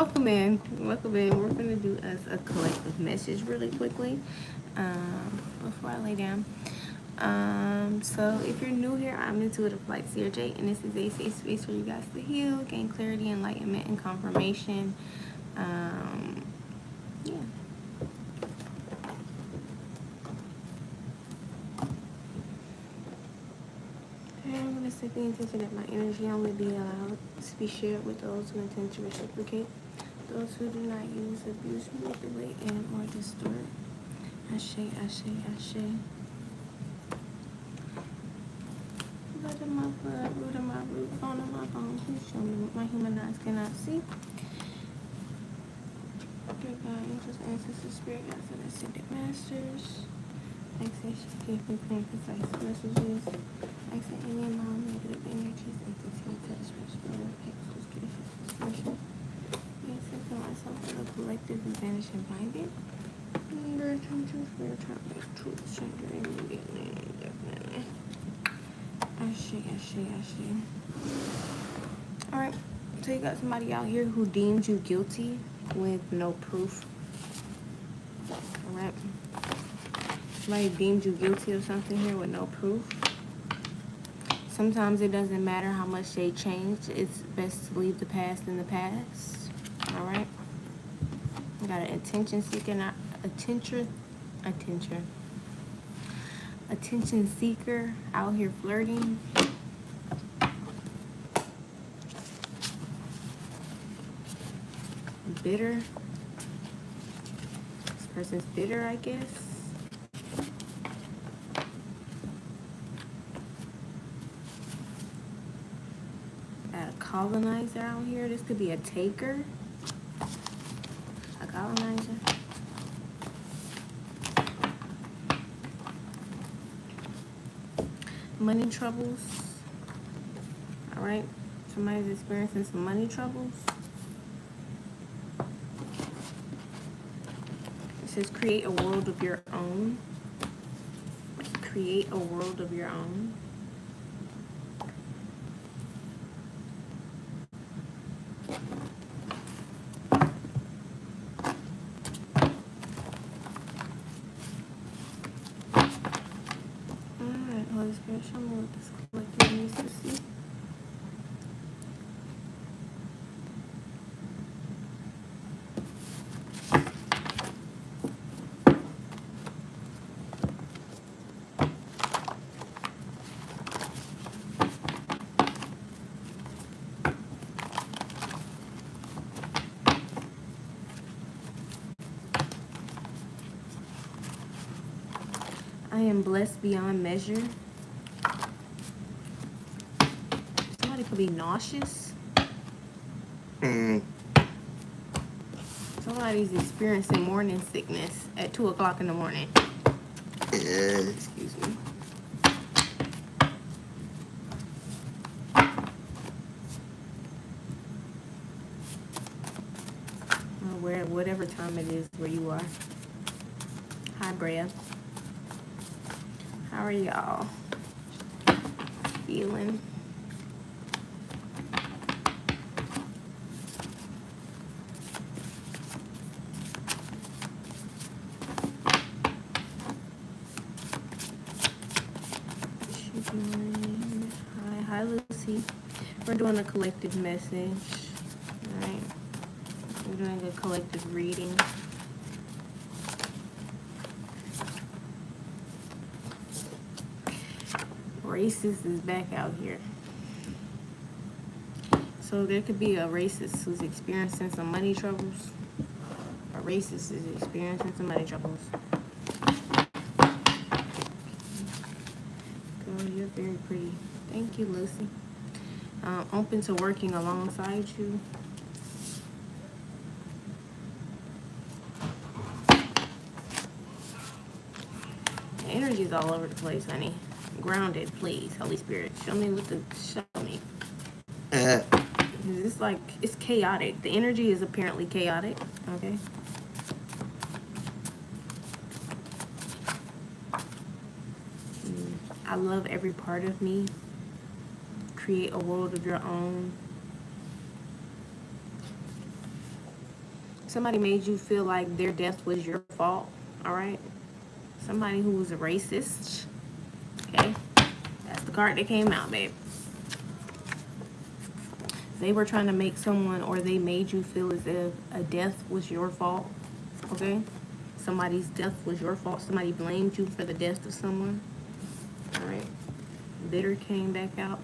welcome in. Welcome in. We're going to do us a collective message really quickly before I lay down. So if you're new here, I'm IntuitivelightSeerJae, and this is a safe space for you guys to heal, gain clarity, enlightenment, and confirmation. Yeah. I'm going to set the intention that my energy only be allowed to be shared with those who intend to reciprocate, those who do not use, abuse, manipulate, and or distort. Ashe, ashe, ashe. Blood of my blood, root of my root, bone of my bone. Please show me what my human eyes cannot see. Dear God, angels, ancestors, spirit guides, and ascended masters. Access, give me clear, concise messages. Access any and all negative energies, entity, attachment, spirit, pixels, gifts, expression. Access to myself for the collective and vanish and bind it. Return to spirit, turn back to the center immediately and indefinitely. Ashe, ashe, ashe. Alright, so you got somebody out here who deems you guilty with no proof. Alright. Somebody deemed you guilty of something here with no proof. Sometimes it doesn't matter how much they changed. It's best to leave the past in the past. Alright. You got an attention seeker, not attention seeker out here flirting. Bitter. This person's bitter, I guess. Got a colonizer out here. This could be a taker. A colonizer. Money troubles. Alright. Somebody's experiencing some money troubles. It says create a world of your own. Create a world of your own. Alright, Holy Spirit, show me what this collective needs to see. I am blessed beyond measure. Somebody could be nauseous. Somebody's experiencing morning sickness at 2 o'clock in the morning. Excuse me. Or whatever time it is where you are. Hi, Brea. How are y'all feeling? Hi, Lucy. We're doing a collective message. All right. We're doing a collective reading. Racist is back out here. So there could be a racist who's experiencing some money troubles. A racist is experiencing some money troubles. Girl, you're very pretty. Thank you, Lucy. Open to working alongside you. The energy's all over the place, honey. Grounded, please, Holy Spirit. Show me what the show me. It's like it's chaotic. The energy is apparently chaotic. Okay. I love every part of me. Create a world of your own. somebody made you feel like their death was your fault. All right. Somebody who was a racist. Okay. That's the card that came out, babe. They were trying to make someone, or they made you feel as if a death was your fault. Okay. Somebody's death was your fault. Somebody blamed you for the death of someone. All right. Bitter came back out.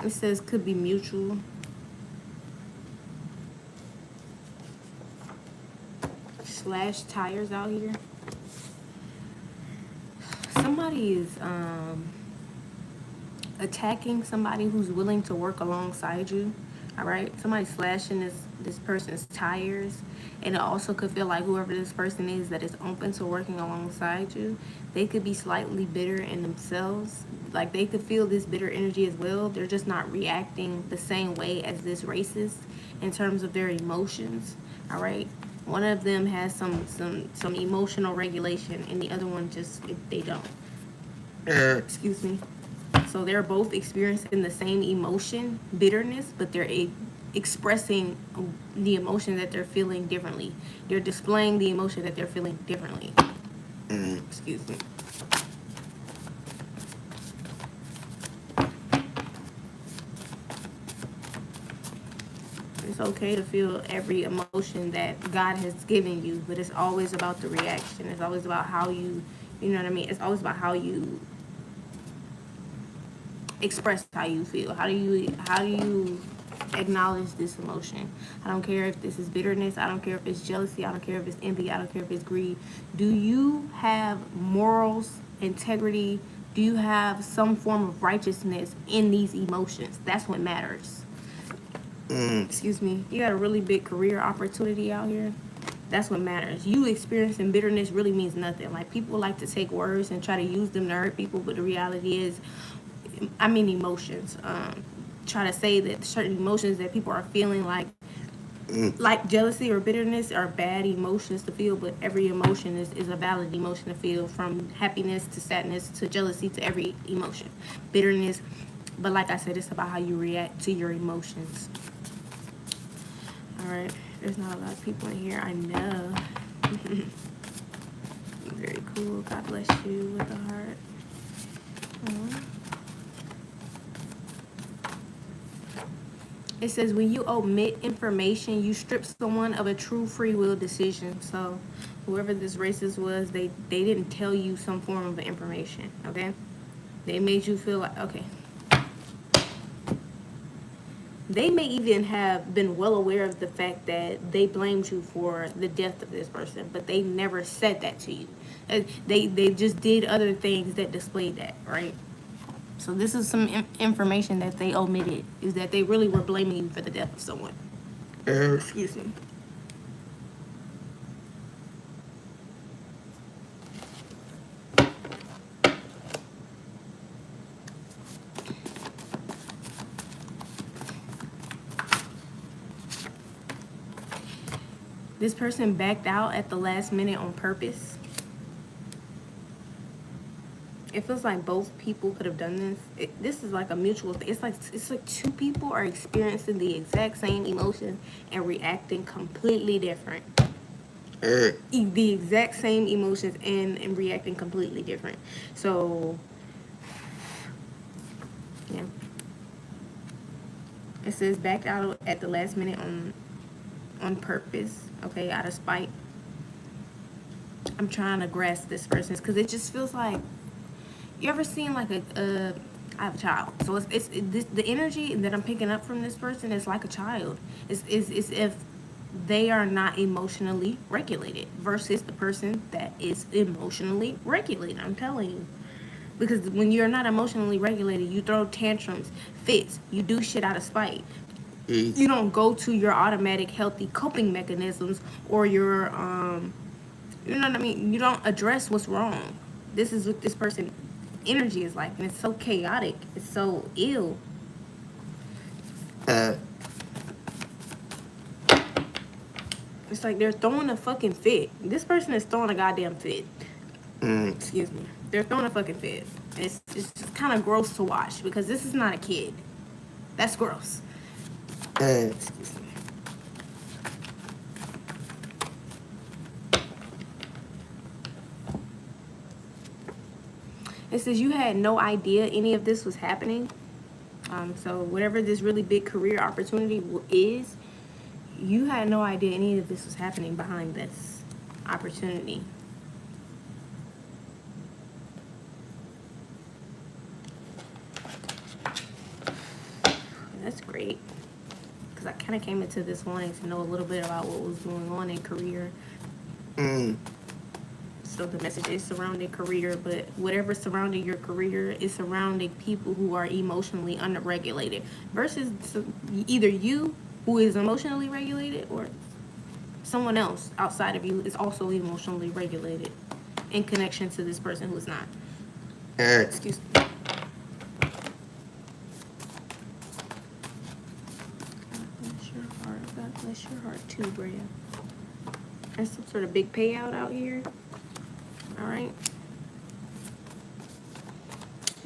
It says could be mutual. Slash tires out here. Somebody is attacking somebody who's willing to work alongside you. All right, somebody slashing this person's tires, and it also could feel like whoever this person is that is open to working alongside you, they could be slightly bitter in themselves. Like they could feel this bitter energy as well. They're just not reacting the same way as this racist in terms of their emotions. All right, one of them has some emotional regulation, and the other one just they don't. Excuse me. So they're both experiencing the same emotion, bitterness, but they're expressing the emotion that they're feeling differently. They're displaying the emotion that they're feeling differently. Excuse me. It's okay to feel every emotion that God has given you, but it's always about the reaction. It's always about how you know what I mean? It's always about how you express how you feel. How do you acknowledge this emotion? I don't care if this is bitterness. I don't care if it's jealousy. I don't care if it's envy. I don't care if it's greed. Do you have morals, integrity? Do you have some form of righteousness in these emotions? That's what matters. Excuse me. You got a really big career opportunity out here. That's what matters. You experiencing bitterness really means nothing. Like, people like to take words and try to use them to hurt people, but the reality is, I mean emotions. Try to say that certain emotions that people are feeling, like jealousy or bitterness, are bad emotions to feel, but every emotion is a valid emotion to feel, from happiness to sadness to jealousy to every emotion. Bitterness, but like I said, it's about how you react to your emotions. All right, there's not a lot of people in here, I know. Very cool. God bless you with a heart. It says when you omit information, you strip someone of a true free will decision. So whoever this racist was, they didn't tell you some form of information, okay? They made you feel like, okay. They may even have been well aware of the fact that they blamed you for the death of this person, but they never said that to you. They just did other things that displayed that, right? So this is some information that they omitted, is that they really were blaming you for the death of someone. Excuse me. This person backed out at the last minute on purpose. It feels like both people could have done this. This is like a mutual thing. It's like two people are experiencing the exact same emotion and reacting completely different. The exact same emotions and reacting completely different. So, yeah. It says backed out at the last minute on purpose. Okay, out of spite. I'm trying to grasp this person's, because it just feels like, you ever seen like I have a child, so it's the energy that I'm picking up from this person is like a child. It's if they are not emotionally regulated versus the person that is emotionally regulated. I'm telling you, because when you're not emotionally regulated, you throw tantrums, fits, you do shit out of spite. you don't go to your automatic healthy coping mechanisms or your you know what I mean, you don't address what's wrong. This is what this person energy is like, and it's so chaotic, it's so ill. It's like they're throwing a fucking fit. This person is throwing a goddamn fit. Excuse me. They're throwing a fucking fit. It's just kind of gross to watch because this is not a kid. That's gross. Excuse me. It says you had no idea any of this was happening. So whatever this really big career opportunity is, you had no idea any of this was happening behind this opportunity. That's great. Because I kind of came into this wanting to know a little bit about what was going on in career. So the message is surrounding career, but whatever surrounding your career is surrounding people who are emotionally unregulated versus either you who is emotionally regulated or someone else outside of you is also emotionally regulated in connection to this person who is not. Excuse me. God bless your heart. God bless your heart too, Bria. There's some sort of big payout out here. All right.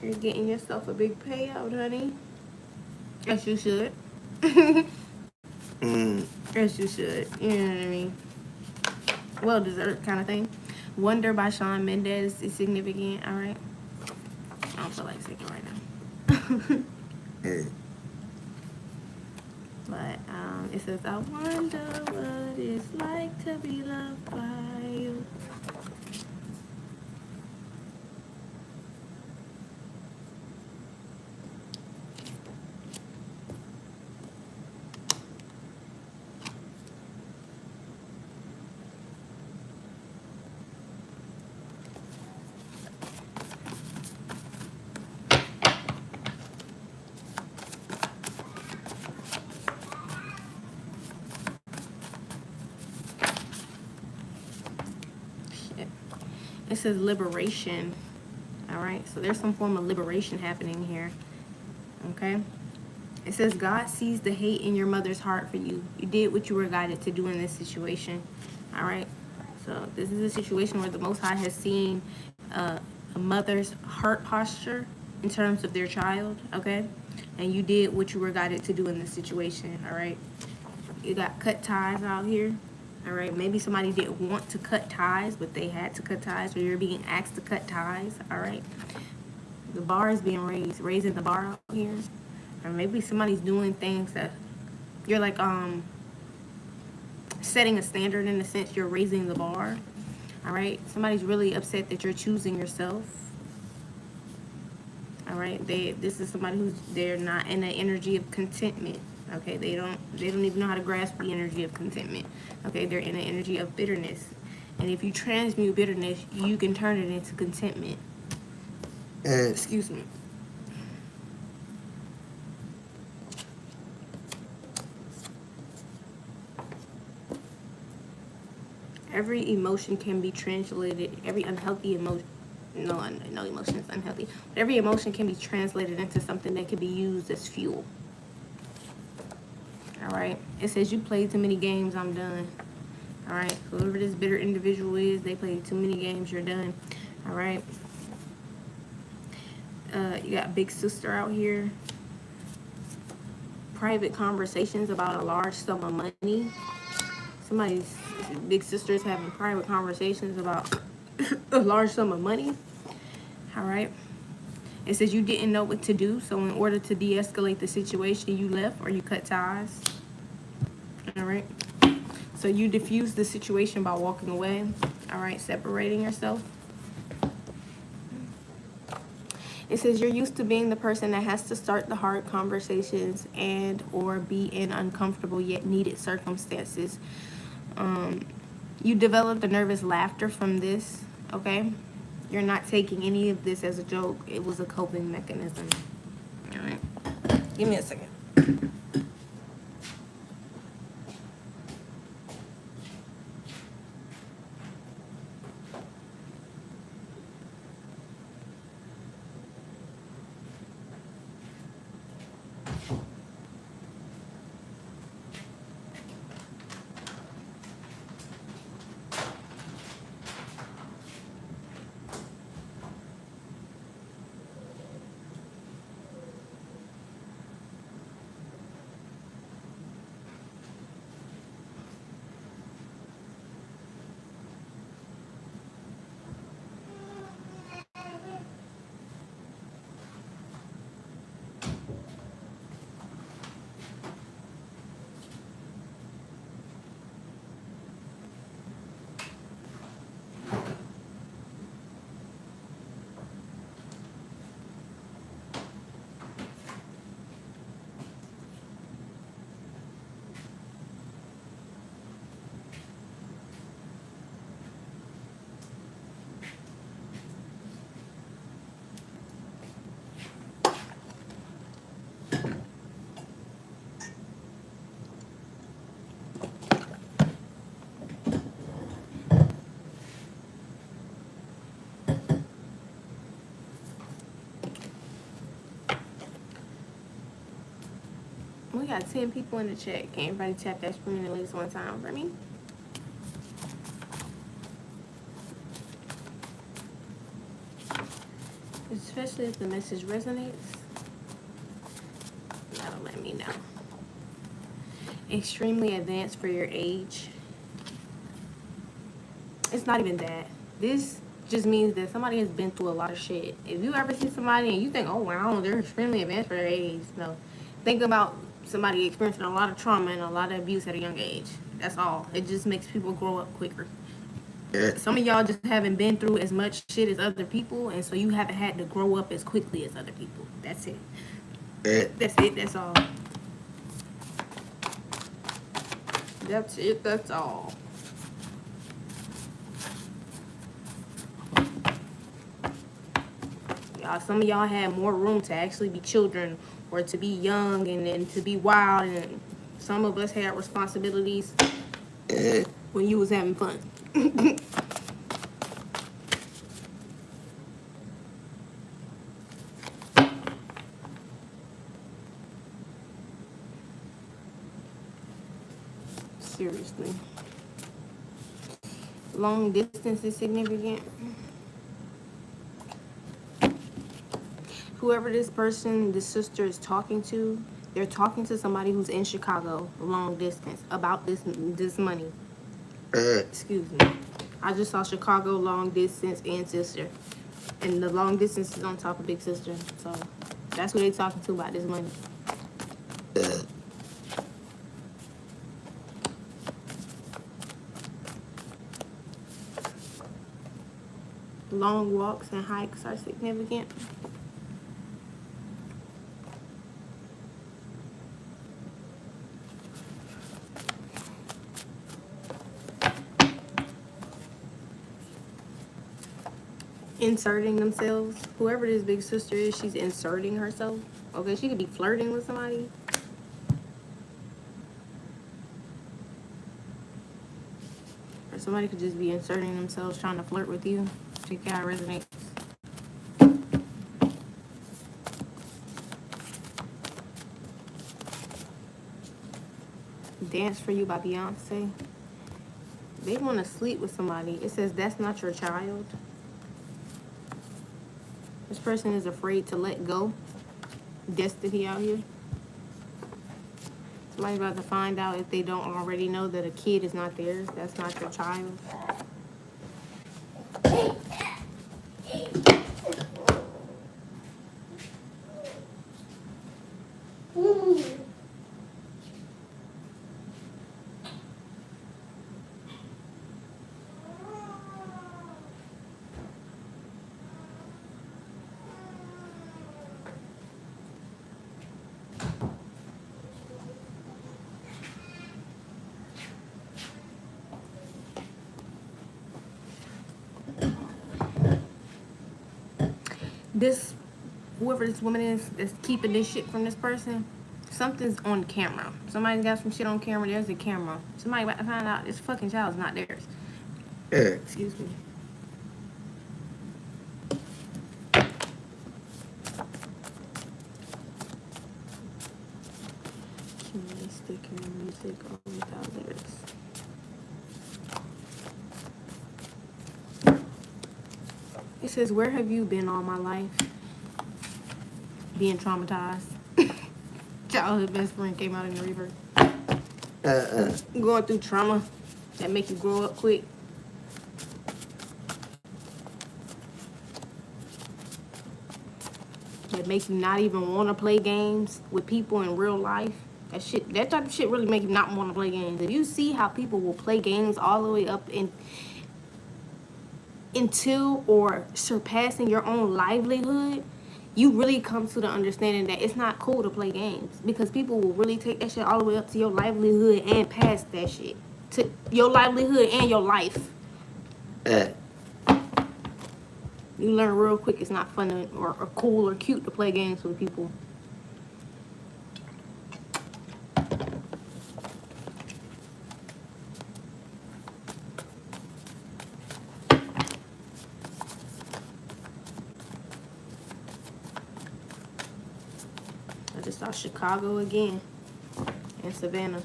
You're getting yourself a big payout, honey. Yes, you should. Yes, you should. You know what I mean? Well deserved kind of thing. Wonder by Shawn Mendes is significant. All right. I don't feel like singing right now. But it says, I wonder what it's like to be loved by you. It says liberation. All right, so there's some form of liberation happening here. Okay, it says God sees the hate in your mother's heart for you. You did what you were guided to do in this situation. All right, so this is a situation where the Most High has seen a mother's heart posture in terms of their child. Okay, and you did what you were guided to do in this situation. All right, you got cut ties out here. All right, maybe somebody didn't want to cut ties, but they had to cut ties, or you're being asked to cut ties. All right, the bar is being raising the bar out here, or maybe somebody's doing things that you're like setting a standard in a sense. You're raising the bar. All right, somebody's really upset that you're choosing yourself. All right, this is somebody they're not in the energy of contentment. Okay, they don't even know how to grasp the energy of contentment. Okay, they're in the energy of bitterness. And if you transmute bitterness, you can turn it into contentment. Excuse me. Every emotion can be translated, every unhealthy emotion, no emotion is unhealthy, but every emotion can be translated into something that can be used as fuel. All right, it says you played too many games, I'm done. All right, whoever this bitter individual is, they played too many games, you're done. All right, you got big sister out here. Private conversations about a large sum of money. Somebody's big sister is having private conversations about a large sum of money. All right, it says you didn't know what to do, so in order to de-escalate the situation, you left or you cut ties. All right, so you diffuse the situation by walking away. All right, separating yourself. It says you're used to being the person that has to start the hard conversations and or be in uncomfortable yet needed circumstances. You developed a nervous laughter from this. Okay, you're not taking any of this as a joke. It was a coping mechanism. All right, give me a second. We got 10 people in the chat. Can everybody tap that screen at least one time for me? Especially if the message resonates. That'll let me know. Extremely advanced for your age. It's not even that. This just means that somebody has been through a lot of shit. If you ever see somebody and you think, oh wow, they're extremely advanced for their age, no. Think about somebody experiencing a lot of trauma and a lot of abuse at a young age. That's all. It just makes people grow up quicker. Some of y'all just haven't been through as much shit as other people, and so you haven't had to grow up as quickly as other people. That's it. That's it. That's all. That's it. That's all. Some of y'all had more room to actually be children or to be young and to be wild, and some of us had responsibilities when you was having fun. Seriously. Long distance is significant. Whoever this person, this sister is talking to, they're talking to somebody who's in Chicago, long distance, about this money. Excuse me. I just saw Chicago, long distance, and sister. And the long distance is on top of big sister. So that's who they talking to about this money. Long walks and hikes are significant. Inserting themselves. Whoever this big sister is, she's inserting herself. Okay, she could be flirting with somebody. Or somebody could just be inserting themselves, trying to flirt with you. Check out how it resonates. Dance for You by Beyonce. They want to sleep with somebody. It says that's not your child. This person is afraid to let go. Destiny out here. Somebody's about to find out, if they don't already know, that a kid is not theirs. That's not your child. Whoever this woman is that's keeping this shit from this person, something's on camera. Somebody's got some shit on camera. There's a camera. Somebody about to find out this fucking child's not theirs. Excuse me. Community sticker, music, all without lyrics. It says, where have you been all my life? Being traumatized. Childhood best friend came out in the river. Going through trauma that make you grow up quick. That make you not even want to play games with people in real life. That type of shit really make you not want to play games. If you see how people will play games all the way up into or surpassing your own livelihood, you really come to the understanding that it's not cool to play games, because people will really take that shit all the way up to your livelihood and past that shit. To your livelihood and your life. You learn real quick it's not fun or cool or cute to play games with people. I just saw Chicago again. and Savannah.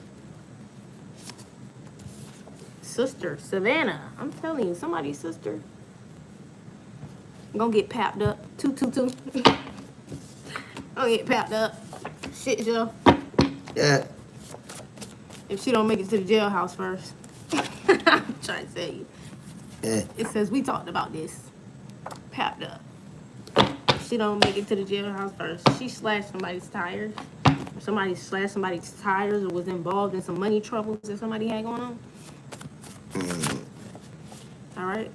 Sister, Savannah. I'm telling you, somebody's sister. Gonna get papped up. 222. Gonna get papped up. Shit, Joe. Yeah. If she don't make it to the jailhouse first. I'm trying to tell you. Yeah. It says we talked about this. Papped up. If she don't make it to the jailhouse first. She slashed somebody's tires. Or somebody slashed somebody's tires or was involved in some money troubles that somebody had going on. Alright?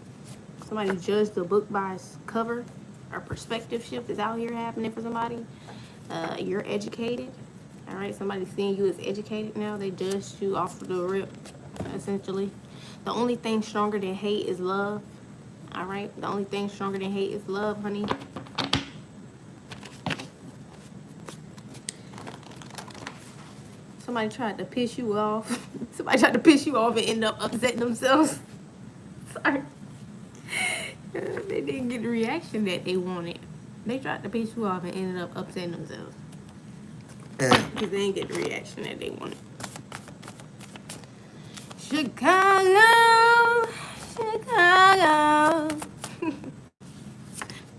Somebody judged the book by its cover. Or perspective shift is out here happening for somebody. You're educated. Alright? Somebody's seeing you as educated now. They judged you off of the rip, essentially. The only thing stronger than hate is love. Alright? The only thing stronger than hate is love, honey. Somebody tried to piss you off. Somebody tried to piss you off and end up upsetting themselves. Sorry. They didn't get the reaction that they wanted. They tried to piss you off and ended up upsetting themselves. Because they didn't get the reaction that they wanted. Chicago, Chicago.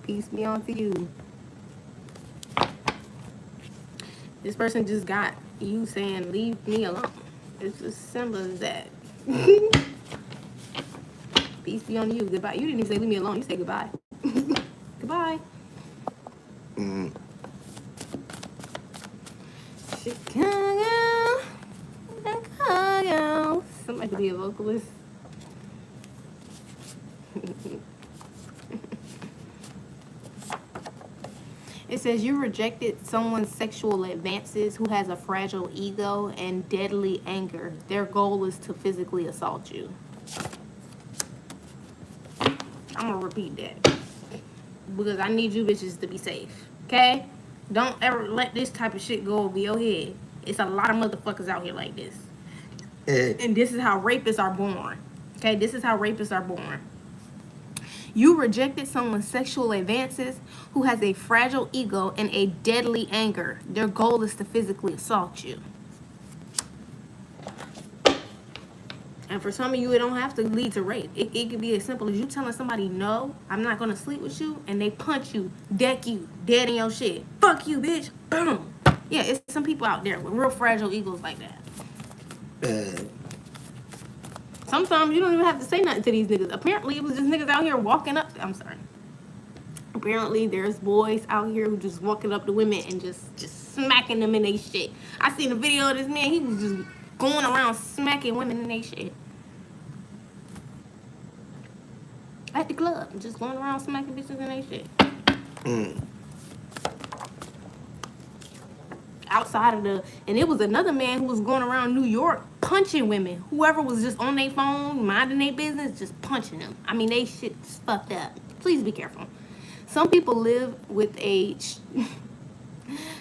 Peace be on to you. This person just got you saying, leave me alone. It's as simple as that. Peace be on you. Goodbye. You didn't even say leave me alone. You said goodbye. Goodbye. Chicago, Chicago. Somebody could be a vocalist. It says you rejected someone's sexual advances who has a fragile ego and deadly anger. Their goal is to physically assault you. I'm gonna repeat that because I need you bitches to be safe, okay? Don't ever let this type of shit go over your head. It's a lot of motherfuckers out here like this. And this is how rapists are born, okay? This is how rapists are born. You rejected someone's sexual advances who has a fragile ego and a deadly anger. Their goal is to physically assault you. And for some of you, it don't have to lead to rape. It could be as simple as you telling somebody, no, I'm not going to sleep with you, and they punch you, deck you, dead in your shit. Fuck you, bitch. Boom. Yeah, it's some people out there with real fragile egos like that. Sometimes you don't even have to say nothing to these niggas. Apparently, it was just niggas out here walking up. I'm sorry. Apparently, there's boys out here who just walking up to women and just smacking them in their shit. I seen a video of this man. He was just going around smacking women in their shit. At the club. Just going around smacking bitches in their shit. Outside of the... And it was another man who was going around New York punching women. Whoever was just on their phone, minding their business, just punching them. I mean, they shit's fucked up. Please be careful. Some people live with a...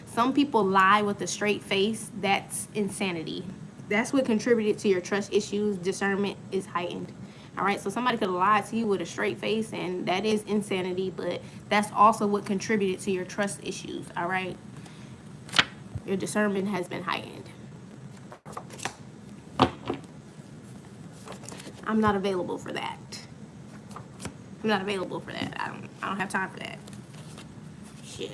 Some people lie with a straight face. That's insanity. That's what contributed to your trust issues. Discernment is heightened. All right, so somebody could have lied to you with a straight face, and that is insanity, but that's also what contributed to your trust issues. All right, your discernment has been heightened. I'm not available for that. I'm not available for that. I don't have time for that. Shit.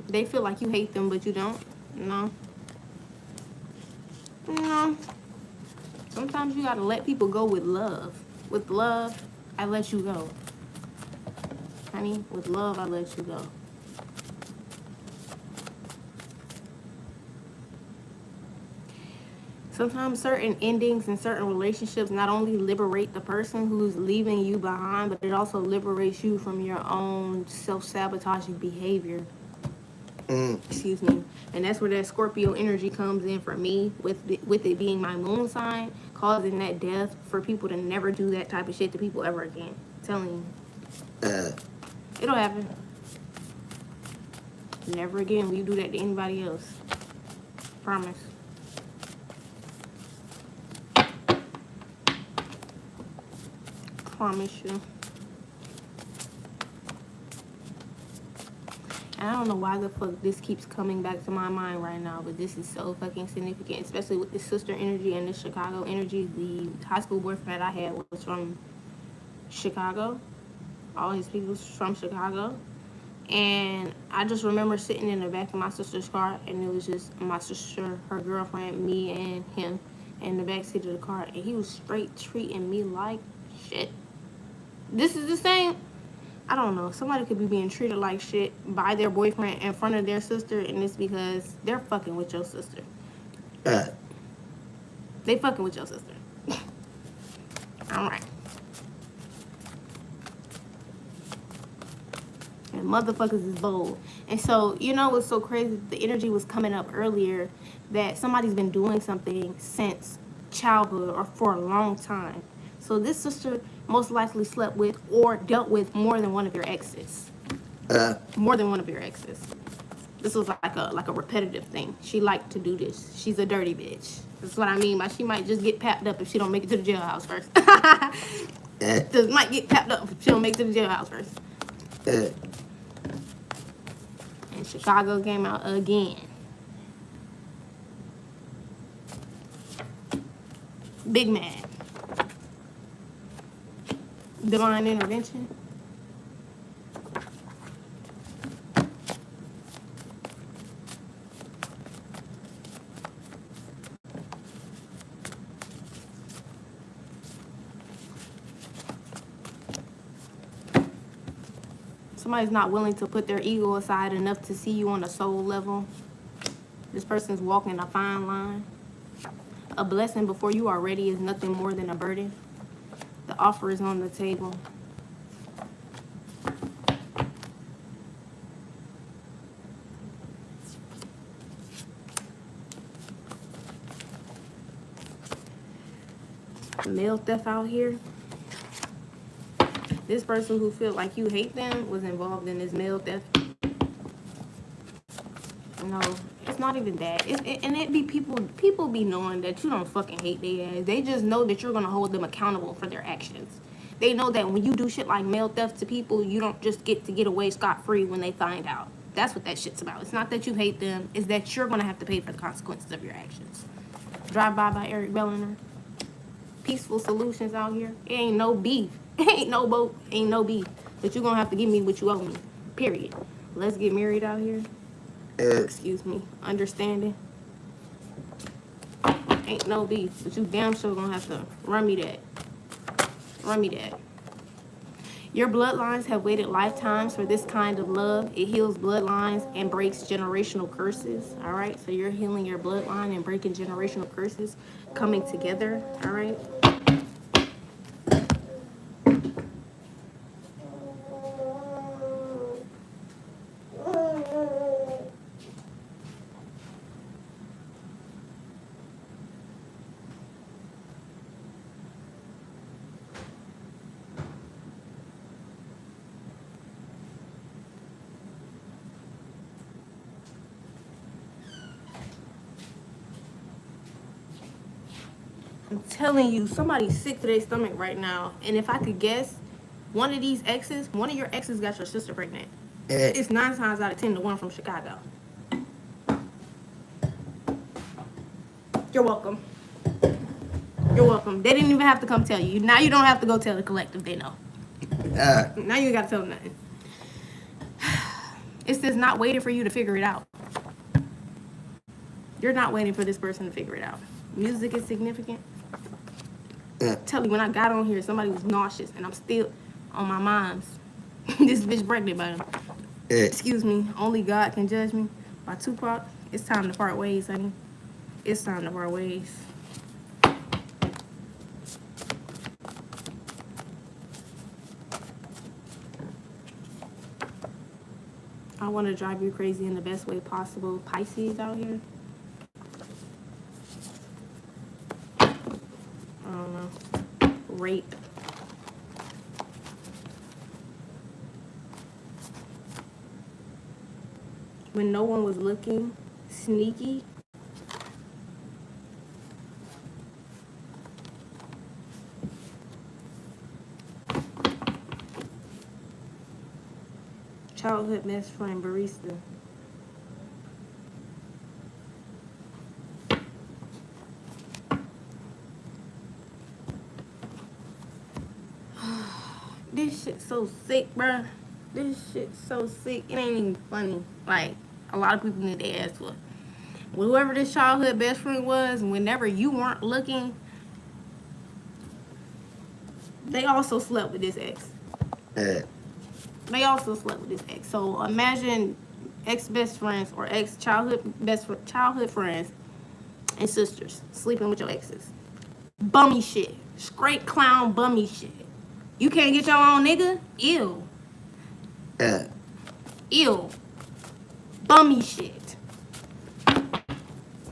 They feel like you hate them, but you don't. No. No. Sometimes you gotta let people go with love. With love, I let you go. Honey, with love, I let you go. Sometimes certain endings in certain relationships not only liberate the person who's leaving you behind, but it also liberates you from your own self-sabotaging behavior. Excuse me. And that's where that Scorpio energy comes in for me, with it being my moon sign, causing that death for people to never do that type of shit to people ever again. I'm telling you. It'll happen. Never again will you do that to anybody else. Promise. Promise you. And I don't know why the fuck this keeps coming back to my mind right now, but this is so fucking significant, especially with this sister energy and this Chicago energy. The high school boyfriend I had was from Chicago. All his people was from Chicago. And I just remember sitting in the back of my sister's car, and it was just my sister, her girlfriend, me, and him in the back seat of the car, and he was straight treating me like shit. This is the same. I don't know. Somebody could be being treated like shit by their boyfriend in front of their sister, and it's because they're fucking with your sister. They fucking with your sister. All right. And motherfuckers is bold. And so, you know what's so crazy? The energy was coming up earlier that somebody's been doing something since childhood or for a long time. So this sister most likely slept with or dealt with more than one of your exes. More than one of your exes. This was like a repetitive thing. She liked to do this. She's a dirty bitch. That's what I mean by she might just get papped up if she don't make it to the jailhouse first. Just might get papped up if she don't make it to the jailhouse first. And Chicago came out again. Big man. Divine intervention. Somebody's not willing to put their ego aside enough to see you on a soul level. This person's walking a fine line. A blessing before you are ready is nothing more than a burden. The offer is on the table. Male theft out here. This person who feel like you hate them was involved in this male theft. No, it's not even that. And it be people be knowing that you don't fucking hate their ass. They just know that you're gonna hold them accountable for their actions. They know that when you do shit like male theft to people, you don't just get to get away scot-free when they find out. That's what that shit's about. It's not that you hate them. It's that you're gonna have to pay for the consequences of your actions. Drive by Eric Bellinger. Peaceful solutions out here. It ain't no beef. Ain't no boat. Ain't no beef. But you're gonna have to give me what you owe me. Period. Let's get married out here. Excuse me. Understanding. Ain't no beef. But you damn sure gonna have to run me that. Run me that. Your bloodlines have waited lifetimes for this kind of love. It heals bloodlines and breaks generational curses. All right. So you're healing your bloodline and breaking generational curses coming together. All right. I'm telling you, somebody's sick to their stomach right now. And if I could guess, one of your exes got your sister pregnant. It's 9 times out of 10 the one from Chicago. You're welcome. You're welcome. They didn't even have to come tell you. Now you don't have to go tell the collective. They know. Now you got to tell them nothing. It's just not waiting for you to figure it out. You're not waiting for this person to figure it out. Music is significant. Tell you, when I got on here, somebody was nauseous, and I'm still on my mom's. This bitch pregnant by him. Excuse me. Only God Can Judge Me by Tupac. It's time to part ways, honey. It's time to part ways. I want to drive you crazy in the best way possible. Pisces out here. I don't know. Rape. When no one was looking. Sneaky. childhood best friend barista. This shit so sick, bruh. This shit so sick. It ain't even funny. Like, a lot of people need to ask for whoever this childhood best friend was, whenever you weren't looking, they also slept with this ex. They also slept with this ex. So imagine ex best friends or ex childhood friends and sisters sleeping with your exes. Bummy shit. Straight clown bummy shit. You can't get your own nigga? Ew. Ew. Bummy shit.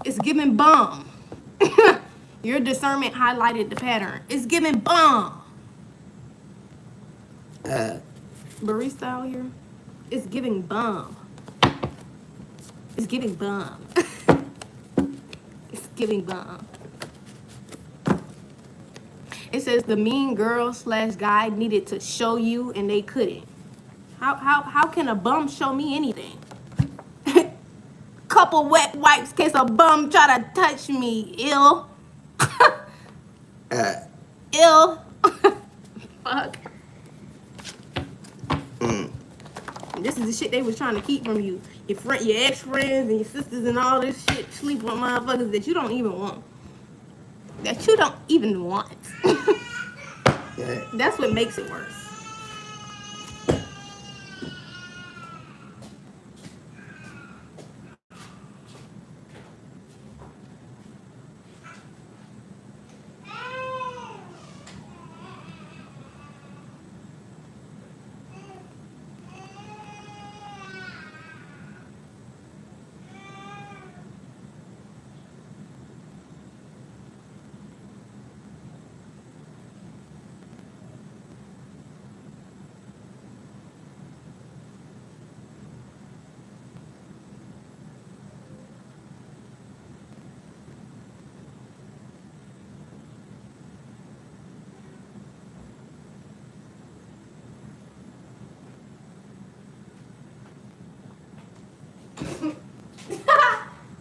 It's giving bum. Your discernment highlighted the pattern. It's giving bum. Barista out here. It's giving bum. It's giving bum. It's giving bum. It says the mean girl / guy needed to show you and they couldn't. How can a bum show me anything? Couple wet wipes case a bum try to touch me. Ill. Ill. Fuck. This is the shit they was trying to keep from you. Your ex-friends and your sisters and all this shit. Sleep with motherfuckers that you don't even want. That you don't even want. That's what makes it worse.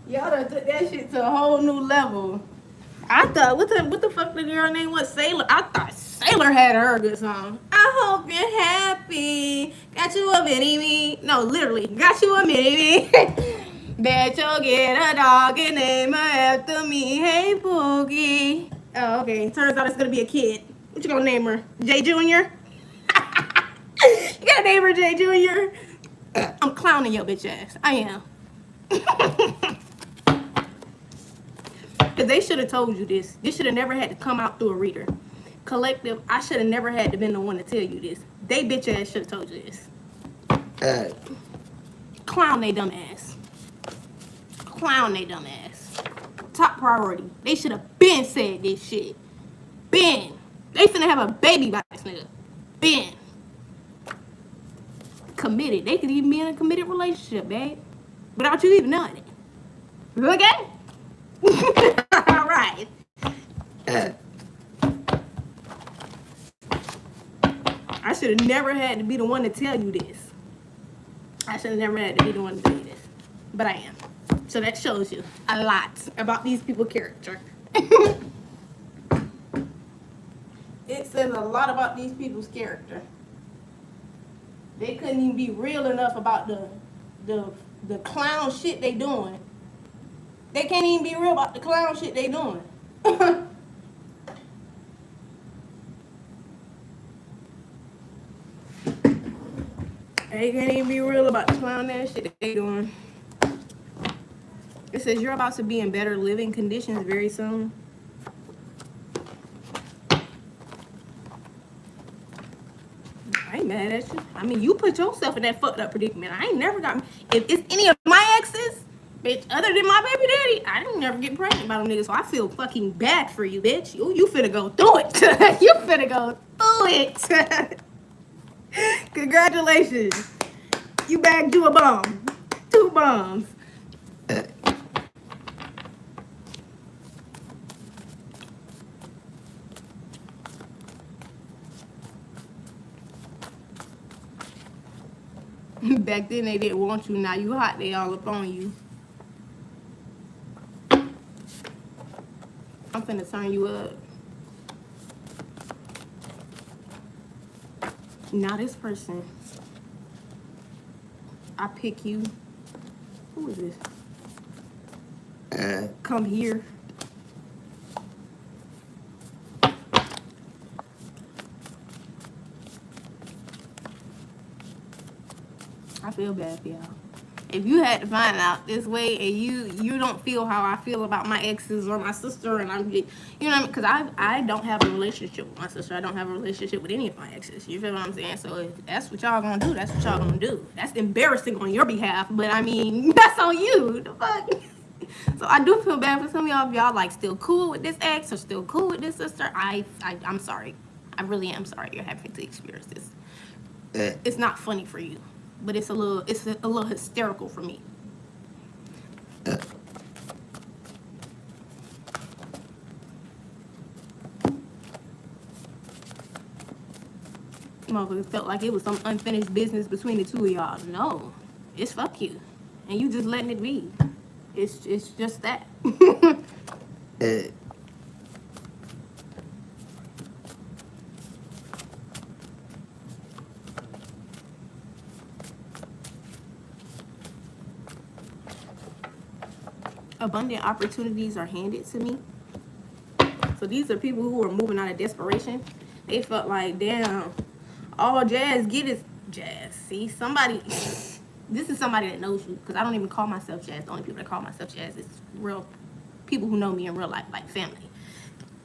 Y'all done took that shit to a whole new level. I thought, what the fuck the girl name was? Sailor. I thought Sailor had her a good song. I hope you're happy. Got you a mini-me. No, literally. Got you a mini-me. Bet you'll get a dog and name her after me. Hey, Pookie. Oh, okay. Turns out it's gonna be a kid. What you gonna name her? Jay Jr.? You gotta name her Jay Jr.? I'm clowning your bitch ass. I am. Because they should have told you this. This should have never had to come out through a reader. Collective, I should have never had to been the one to tell you this. They bitch ass should have told you this. Clown they dumb ass. Clown they dumb ass. Top priority. They should have been said this shit. Been. They finna have a baby by this nigga. Been. Committed. They could even be in a committed relationship, babe. Without you even knowing it. Okay? All right. I should have never had to be the one to tell you this. I should have never had to be the one to tell you this. But I am. So that shows you a lot about these people's character. It says a lot about these people's character. They couldn't even be real enough about the clown shit they doing. They can't even be real about the clown shit they doing. They can't even be real about the clown ass shit they doing. It says you're about to be in better living conditions very soon. I ain't mad at you. I mean, you put yourself in that fucked up predicament. I ain't never got. If it's any of my exes, bitch, other than my baby daddy, I didn't never get pregnant by them niggas. So I feel fucking bad for you, bitch. You finna go through it. You finna go through it. Congratulations. You bagged you a bomb. 2 bombs. Back then they didn't want you. Now you hot. They all up on you. I'm finna turn you up. Now this person, I pick you. Who is this? Come here. I feel bad for y'all. If you had to find out this way and you don't feel how I feel about my exes or my sister, and I'm, you know what I mean? Because I don't have a relationship with my sister. I don't have a relationship with any of my exes. You feel what I'm saying? So if that's what y'all gonna do, that's what y'all gonna do. That's embarrassing on your behalf, but I mean, that's on you. The fuck? So I do feel bad for some of y'all. If y'all like still cool with this ex or still cool with this sister, I'm sorry. I really am sorry you're having to experience this. It's not funny for you, but it's a little hysterical for me. Motherfucker felt like it was some unfinished business between the two of y'all. No, it's fuck you, and you just letting it be. It's just that. Abundant opportunities are handed to me. So these are people who are moving out of desperation. They felt like, damn, all Jazz get is Jazz. See, somebody, this is somebody that knows you, because I don't even call myself Jazz. The only people that call myself Jazz is real people who know me in real life, like family.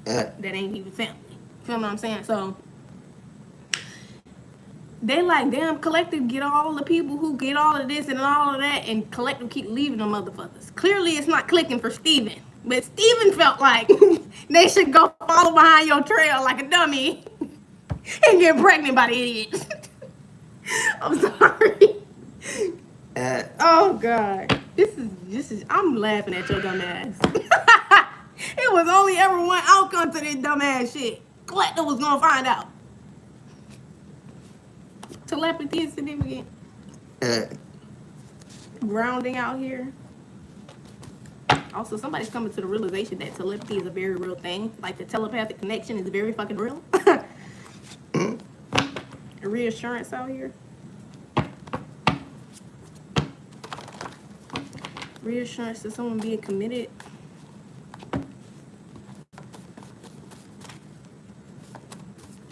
That ain't even family. Feel what I'm saying? So they like, damn, Collective get all the people who get all of this and all of that, and Collective keep leaving them motherfuckers. Clearly it's not clicking for Steven. But Steven felt like they should go follow behind your trail like a dummy and get pregnant by the idiot. I'm sorry. Oh God. This is I'm laughing at your dumb ass. It was only ever one outcome to this dumb ass shit. Collector was gonna find out. Telepathy is significant. Grounding out here. Also, somebody's coming to the realization that telepathy is a very real thing. Like, the telepathic connection is very fucking real. Reassurance out here. Reassurance to someone being committed.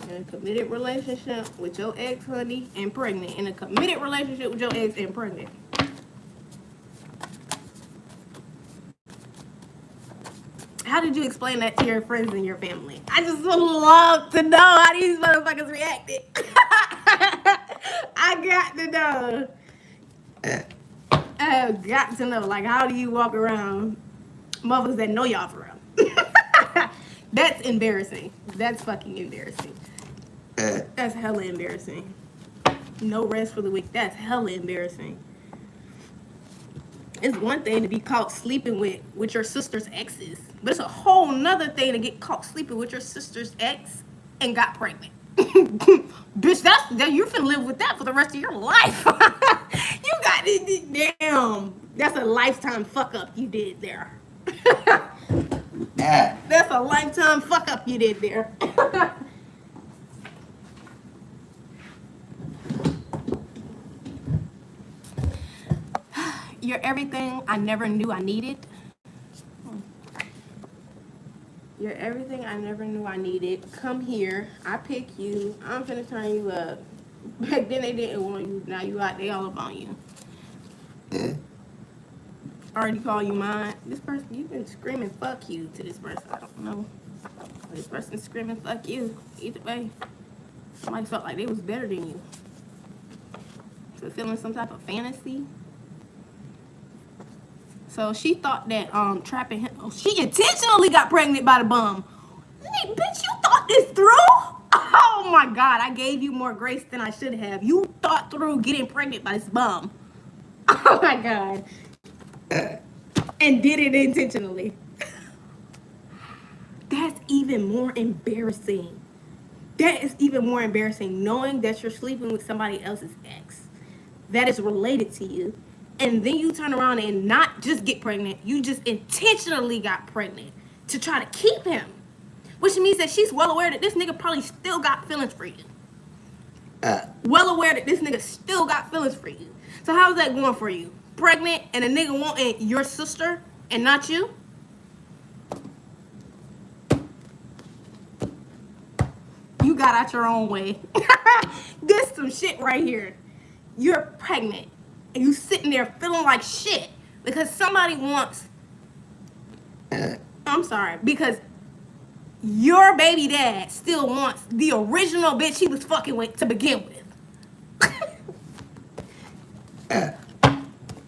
In a committed relationship with your ex, honey, and pregnant. In a committed relationship with your ex and pregnant. How did you explain that to your friends and your family? I just would love to know how these motherfuckers reacted. I got to know. I have got to know. Like, how do you walk around motherfuckers that know y'all for real? That's embarrassing. That's fucking embarrassing. That's hella embarrassing. No rest for the week. That's hella embarrassing. It's one thing to be caught sleeping with your sister's exes, but it's a whole nother thing to get caught sleeping with your sister's ex and got pregnant. Bitch, that you're finna live with that for the rest of your life. You got it. Damn, that's a lifetime fuck up you did there. That's a lifetime fuck up you did there. You're everything I never knew I needed. You're everything I never knew I needed. Come here. I pick you. I'm finna turn you up. Back then they didn't want you. Now you out. They all up on you. Already call you mine. This person, you've been screaming fuck you to this person. I don't know. This person's screaming fuck you. Either way. Somebody felt like they was better than you. So feeling some type of fantasy. So she thought that trapping him. Oh, she intentionally got pregnant by the bum. Hey, bitch, you thought this through? Oh my God, I gave you more grace than I should have. You thought through getting pregnant by this bum. Oh my God. And did it intentionally. That's even more embarrassing. That is even more embarrassing, knowing that you're sleeping with somebody else's ex. that is related to you, and then you turn around and not just get pregnant, you just intentionally got pregnant to try to keep him, which means that she's well aware that this nigga probably still got feelings for you. Well aware that this nigga still got feelings for you. So how's that going for you? Pregnant and a nigga wanting your sister and not you? You got out your own way. This some shit right here. You're pregnant and you sitting there feeling like shit because somebody wants, I'm sorry, because your baby dad still wants the original bitch he was fucking with to begin with.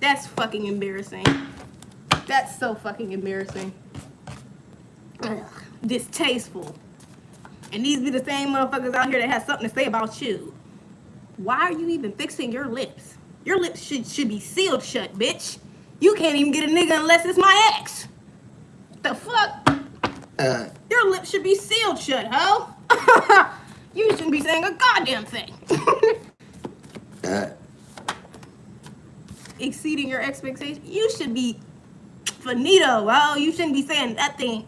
That's fucking embarrassing. That's so fucking embarrassing. Ugh, distasteful. And these be the same motherfuckers out here that have something to say about you. Why are you even fixing your lips? Your lips should be sealed shut, bitch. You can't even get a nigga unless it's my ex. The fuck? Your lips should be sealed shut, ho. You shouldn't be saying a goddamn thing. Exceeding your expectations. You should be finito, ho. You shouldn't be saying nothing.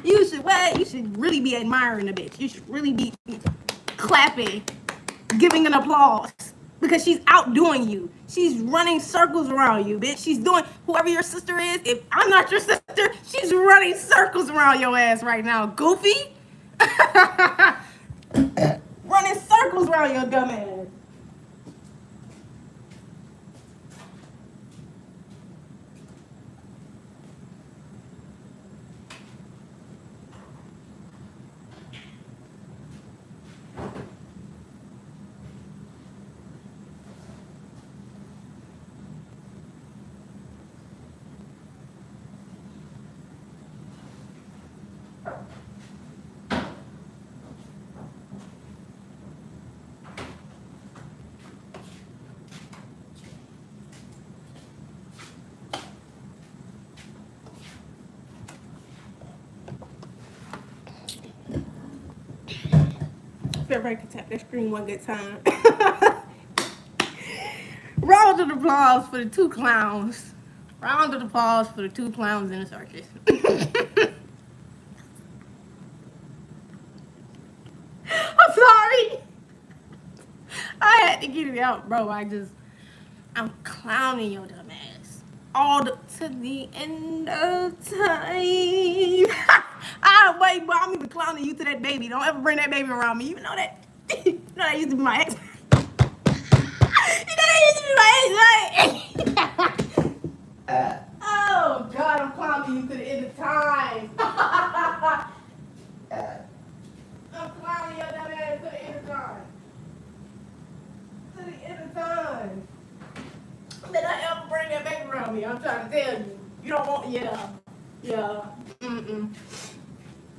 You should what? You should really be admiring the bitch. You should really be clapping, giving an applause. Because she's outdoing you. She's running circles around you, bitch. She's doing whoever your sister is. If I'm not your sister, she's running circles around your ass right now, goofy. Running circles around your dumb ass. Everybody can tap that screen one good time. Round of applause for the two clowns. Round of applause for the two clowns in the circus. I'm sorry. I had to get it out, bro. I'm clowning your dumb ass. All to the end of time. Wait, but I'm even clowning you to that baby. Don't ever bring that baby around me. You know that. You know that used to be my ex. You know that used to be my ex, right? Oh, God, I'm clowning you to the end of time. I'm clowning your dumb ass to the end of time. To the end of time. Did I ever bring that baby around me? I'm trying to tell you. You don't want, yeah.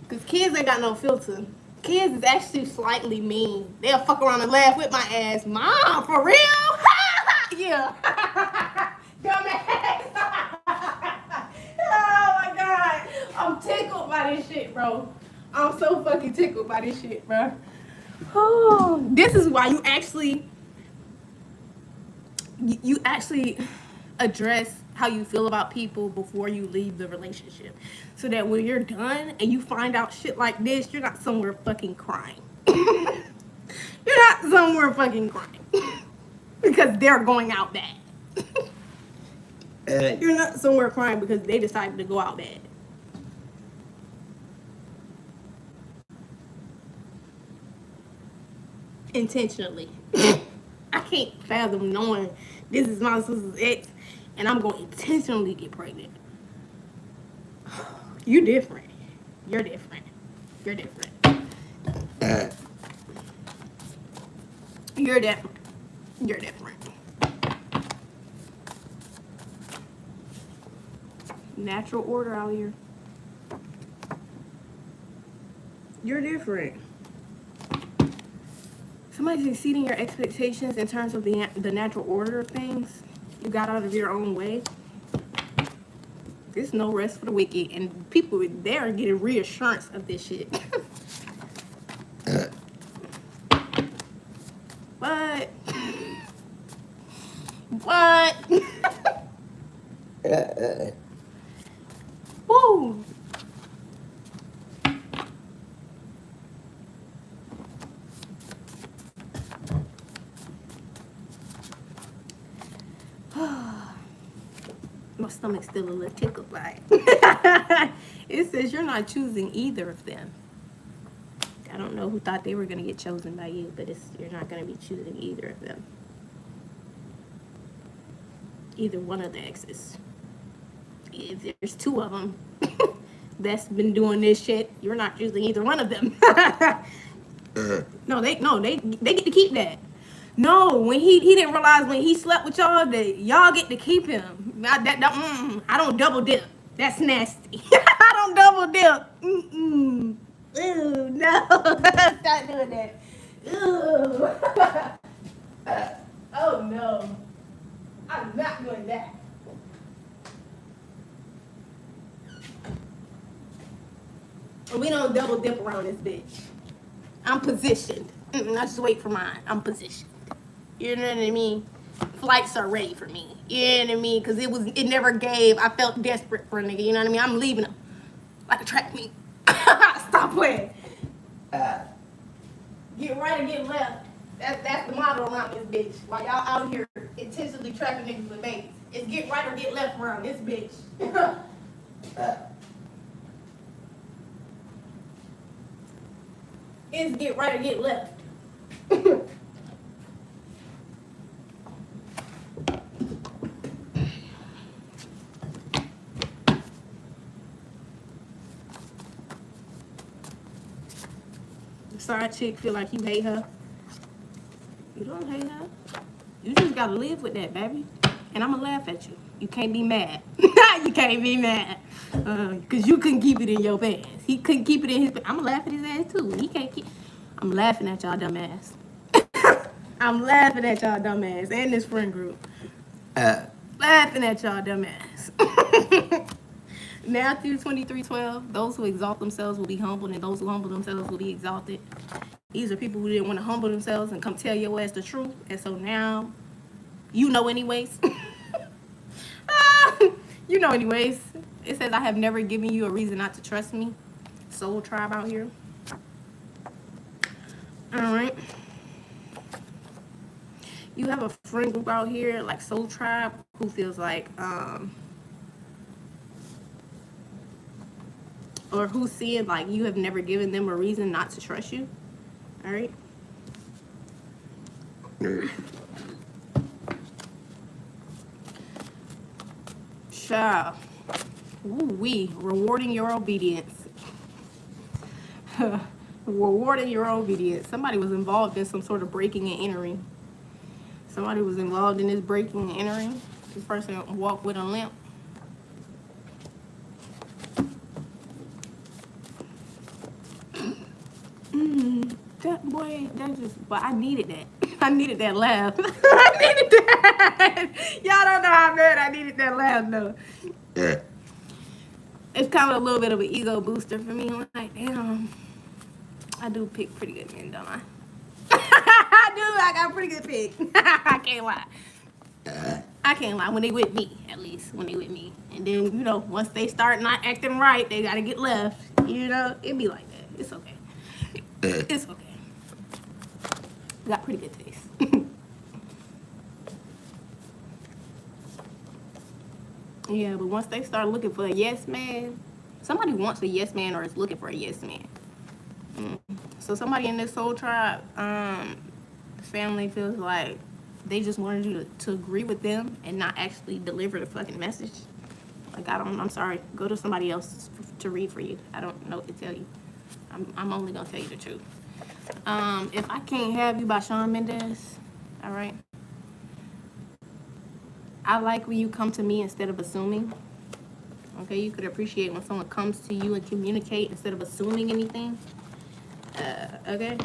Because kids ain't got no filter. Kids is actually slightly mean. They'll fuck around and laugh with my ass. Mom, for real? Yeah. Dumbass. Oh my God. I'm tickled by this shit, bro. I'm so fucking tickled by this shit, bro. Oh, this is why you actually address how you feel about people before you leave the relationship, so that when you're done and you find out shit like this, you're not somewhere fucking crying. You're not somewhere fucking crying because they're going out bad. You're not somewhere crying because they decided to go out bad. Intentionally. I can't fathom knowing this is my sister's ex and I'm going to intentionally get pregnant. You different. You're different. You're different. You're different. You're different. Natural order out here. You're different. Somebody's exceeding your expectations in terms of the natural order of things. You got out of your own way. There's no rest for the wicked, and people there are getting reassurance of this shit. But What? Woo! My stomach's still a little tickled by it. It says you're not choosing either of them. I don't know who thought they were going to get chosen by you, but you're not going to be choosing either of them. Either one of the exes. If there's two of them that's been doing this shit, you're not choosing either one of them. No, they get to keep that. No, when he didn't realize when he slept with y'all that y'all get to keep him. I don't double dip. That's nasty. I don't double dip. Ew, no. Stop doing that. Ew. Oh no. I'm not doing that. We don't double dip around this bitch. I'm positioned. I just wait for mine. I'm positioned. You know what I mean? Flights are ready for me. You know what I mean? Because it never gave. I felt desperate for a nigga. You know what I mean? I'm leaving him like a track meet. Stop playing. Get right or get left. That's the motto around this bitch. While y'all out here intentionally trapping niggas with babies. It's get right or get left around this bitch. It's get right or get left. The side chick feel like you hate her. You don't hate her. You just gotta live with that, baby. And I'ma laugh at you. You can't be mad. You can't be mad. Cause you couldn't keep it in your pants. He couldn't keep it in his pants. I'ma laugh at his ass too. He can't keep. I'm laughing at y'all dumbass. I'm laughing at y'all dumbass and this friend group. Laughing at y'all dumbass. Matthew 23:12. Those who exalt themselves will be humbled, and those who humble themselves will be exalted. These are people who didn't want to humble themselves and come tell your ass the truth. And so now, you know anyways. You know anyways. It says, I have never given you a reason not to trust me. Soul tribe out here. Alright. You have a friend group out here, like Soul Tribe, who feels like, or who's seeing like you have never given them a reason not to trust you. Alright. Child. Ooh-wee. Rewarding your obedience. Rewarding your obedience. Somebody was involved in some sort of breaking and entering. Somebody was involved in this breaking and entering. This person walked with a limp. That boy, that just, but I needed that. I needed that laugh. I needed that. Y'all don't know how bad I needed that laugh, though. Yeah. It's kind of a little bit of an ego booster for me. I'm like, damn, I do pick pretty good men, don't I? I do. I got a pretty good pick. I can't lie. I can't lie. When they with me, at least. When they with me. And then, you know, once they start not acting right, they got to get left. You know, it be like that. It's okay. It's okay. Got pretty good taste. Yeah, but once they start looking for a yes man, somebody wants a yes man or is looking for a yes man. So somebody in this soul tribe, family feels like they just wanted you to agree with them and not actually deliver the fucking message. Like, I'm sorry. Go to somebody else to read for you. I don't know what to tell you. I'm only gonna tell you the truth. If I Can't Have You by Shawn Mendes, all right. I like when you come to me instead of assuming. Okay, you could appreciate when someone comes to you and communicate instead of assuming anything. Okay.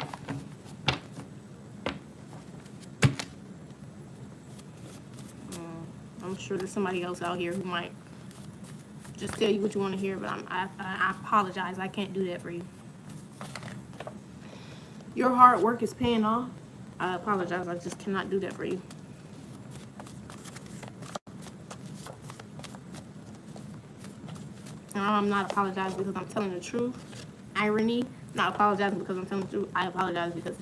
I'm sure there's somebody else out here who might just tell you what you want to hear, but I apologize. I can't do that for you. Your hard work is paying off. I apologize. I just cannot do that for you. I'm not apologizing because I'm telling the truth. Irony, not apologizing because I'm telling the truth. I apologize because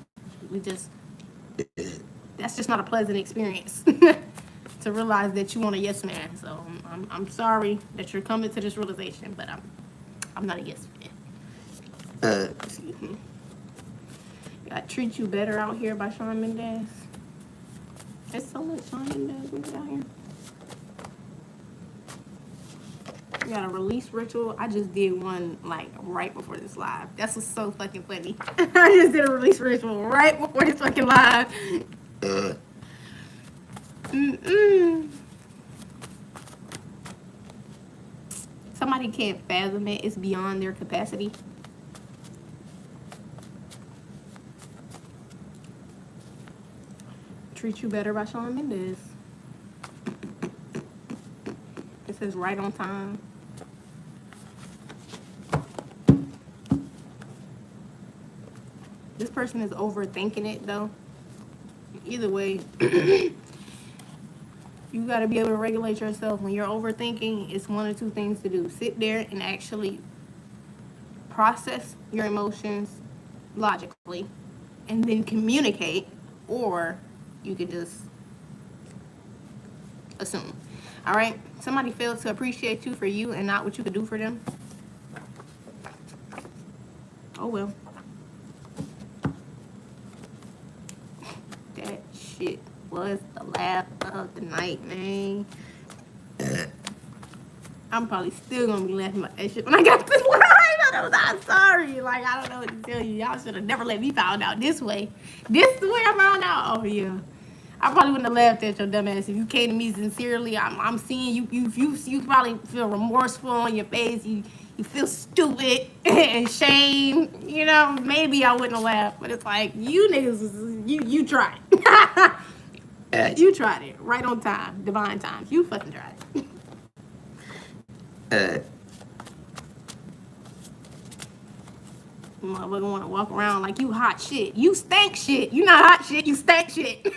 that's just not a pleasant experience to realize that you want a yes man. So I'm sorry that you're coming to this realization, but I'm not a yes man. Excuse me. I treat you better out here by Shawn Mendes. There's so much Shawn Mendes out here. You got a release ritual. I just did one like right before this live. That's what's so fucking funny. I just did a release ritual right before this fucking live. Somebody can't fathom it. It's beyond their capacity. Treat You Better by Shawn Mendes. It says right on time. This person is overthinking it though. Either way, you gotta be able to regulate yourself. When you're overthinking, it's one or two things to do. Sit there and actually process your emotions logically and then communicate, or you could just assume. All right? Somebody failed to appreciate you for you and not what you could do for them. Oh well. That shit was the laugh of the night, man. I'm probably still gonna be laughing about that shit when I got this live. I'm sorry. Like, I don't know what to tell you. Y'all should have never let me find out this way. This is the way I found out. Oh yeah. I probably wouldn't have laughed at your dumb ass if you came to me sincerely. I'm seeing you probably feel remorseful on your face. You feel stupid and shame. You know, maybe I wouldn't have laughed, but it's like you niggas, you tried. You tried it right on time, divine time. You fucking tried it. Motherfucker want to walk around like you hot shit. You stank shit. You not hot shit. You stank shit.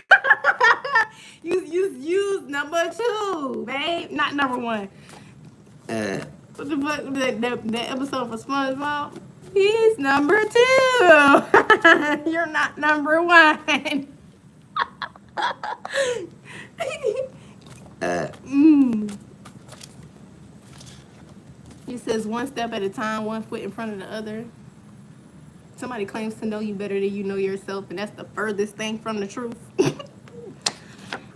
you number 2, babe. Not number 1. What the fuck? The episode for SpongeBob? He's number 2. You're not number 1. He says one step at a time, one foot in front of the other. Somebody claims to know you better than you know yourself, and that's the furthest thing from the truth.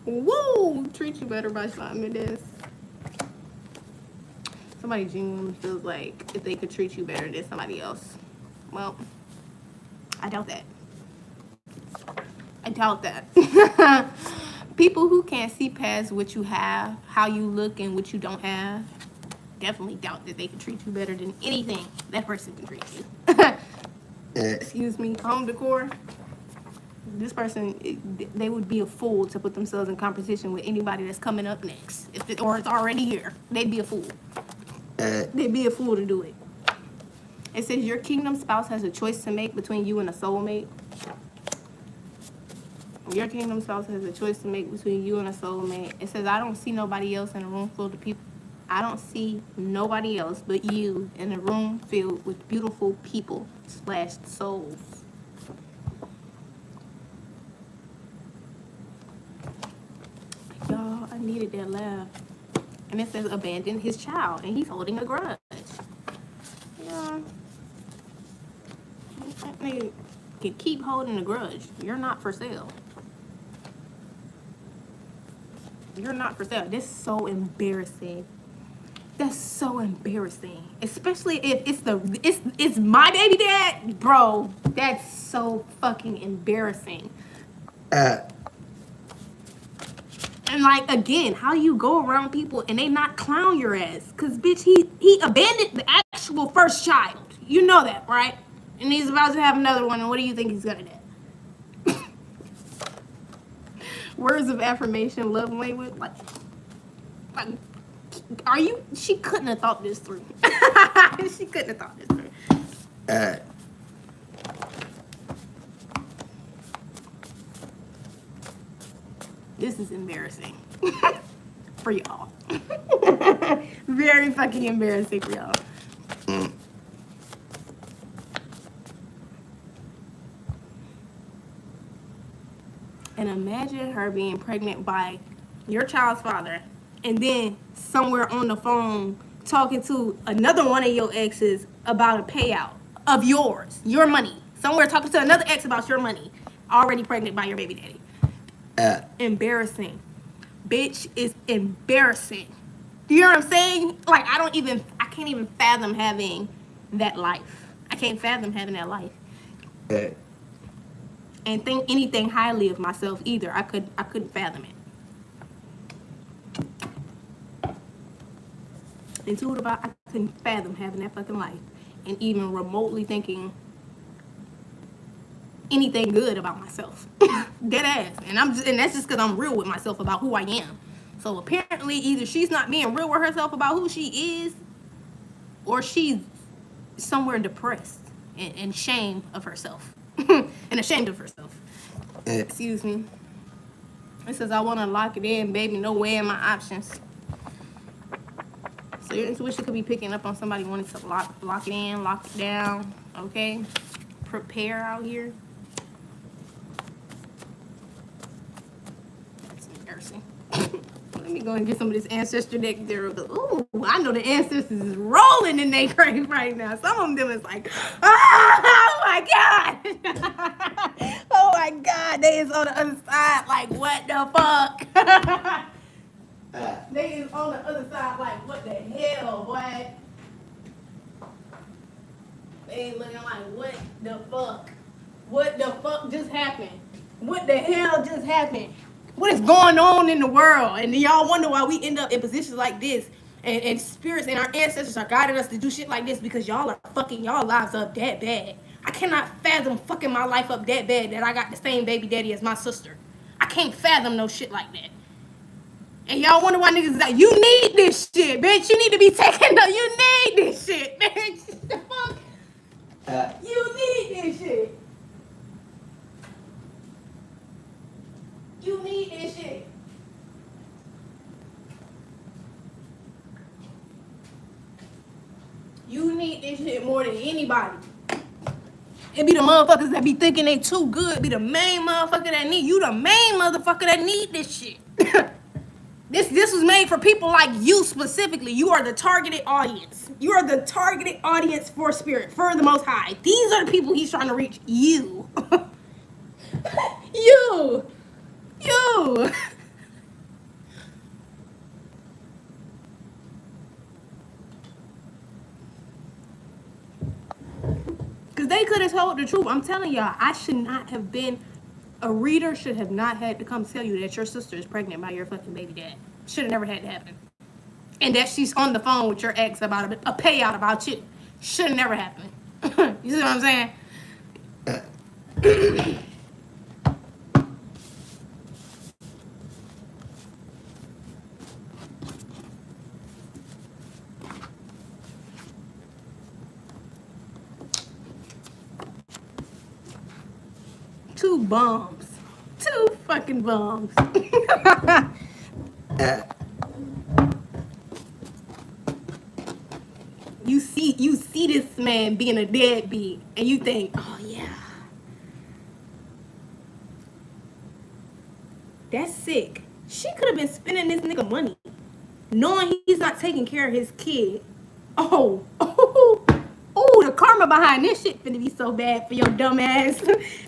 Woo! Treat You Better by Shawn Mendes. Somebody genuinely feels like if they could treat you better than somebody else. Well, I doubt that. I doubt that. People who can't see past what you have, how you look, and what you don't have, definitely doubt that they can treat you better than anything that person can treat you. Excuse me, home decor. This person, they would be a fool to put themselves in competition with anybody that's coming up next. Or it's already here. They'd be a fool. They'd be a fool to do it. It says your kingdom spouse has a choice to make between you and a soulmate. Your kingdom spouse has a choice to make between you and a soulmate. It says, I don't see nobody else in a room full of people. I don't see nobody else but you in a room filled with beautiful people / souls. Y'all, I needed that laugh. And it says abandon his child, and he's holding a grudge. Yeah. That nigga can keep holding a grudge. You're not for sale. You're not for sale. This is so embarrassing. That's so embarrassing. Especially if it's my baby dad. Bro, that's so fucking embarrassing. And like, again, how you go around people and they not clown your ass? Cause bitch, he abandoned the actual first child. You know that, right? And he's about to have another one, and what do you think he's gonna do? Words of affirmation, love language, like are you? She couldn't have thought this through. She couldn't have thought this through. This is embarrassing for y'all. Very fucking embarrassing for y'all. And imagine her being pregnant by your child's father, and then somewhere on the phone talking to another one of your exes about a payout of yours, your money. Somewhere talking to another ex about your money, already pregnant by your baby daddy. Embarrassing. Bitch, is embarrassing. Do you know what I'm saying? Like, I can't even fathom having that life. I can't fathom having that life. And think anything highly of myself either. I couldn't fathom it. Intuitive, I couldn't fathom having that fucking life. And even remotely thinking anything good about myself. Dead ass. And that's just because I'm real with myself about who I am. So apparently either she's not being real with herself about who she is, or she's somewhere depressed and shame of herself. And ashamed of herself. Excuse me. It says I want to lock it in, baby. No way in my options. So your intuition could be picking up on somebody wanting to lock it in, lock it down. Okay? Prepare out here. That's embarrassing. Let me go and get some of this ancestor deck there. Ooh, I know the ancestors is rolling in their grave right now. Some of them is like, oh my God. Oh my God. They is on the other side like, what the fuck? They is on the other side like, what the hell, boy? They ain't looking like, what the fuck? What the fuck just happened? What the hell just happened? What is going on in the world? And y'all wonder why we end up in positions like this. And spirits and our ancestors are guiding us to do shit like this because y'all are fucking y'all lives up that bad. I cannot fathom fucking my life up that bad that I got the same baby daddy as my sister. I can't fathom no shit like that. And y'all wonder why niggas is like, you need this shit, bitch. You need to be taking the, you need this shit, bitch. The fuck? You need this shit. You need this shit. You need this shit more than anybody. It be the motherfuckers that be thinking they too good. Be the main motherfucker that need. You the main motherfucker that need this shit. This was made for people like you specifically. You are the targeted audience. You are the targeted audience for spirit, for the Most High. These are the people he's trying to reach. You. You. Because they could have told the truth. I'm telling y'all, I should not have been, a reader should have not had to come tell you that your sister is pregnant by your fucking baby dad. Should have never had to happen. And that she's on the phone with your ex about a payout about you. Should have never happened. You see what I'm saying? Two bums. Two fucking bums. You see this man being a deadbeat, and you think, oh yeah, that's sick. She could have been spending this nigga money, knowing he's not taking care of his kid. Oh, the karma behind this shit finna be so bad for your dumb ass.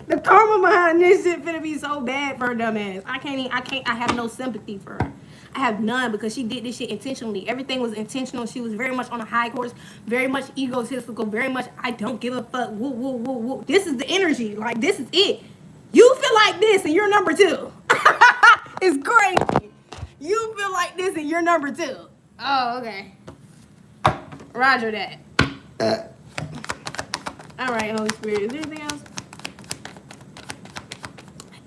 The karma behind this shit finna be so bad for her dumb ass. I have no sympathy for her. I have none, because she did this shit intentionally. Everything was intentional. She was very much on a high horse, very much egotistical, very much I don't give a fuck. Woo, woo, woo, woo. This is the energy. Like, this is it. You feel like this and you're number two. It's crazy. You feel like this and you're number two. Oh, okay. Roger that. All right, Holy Spirit. Is there anything else?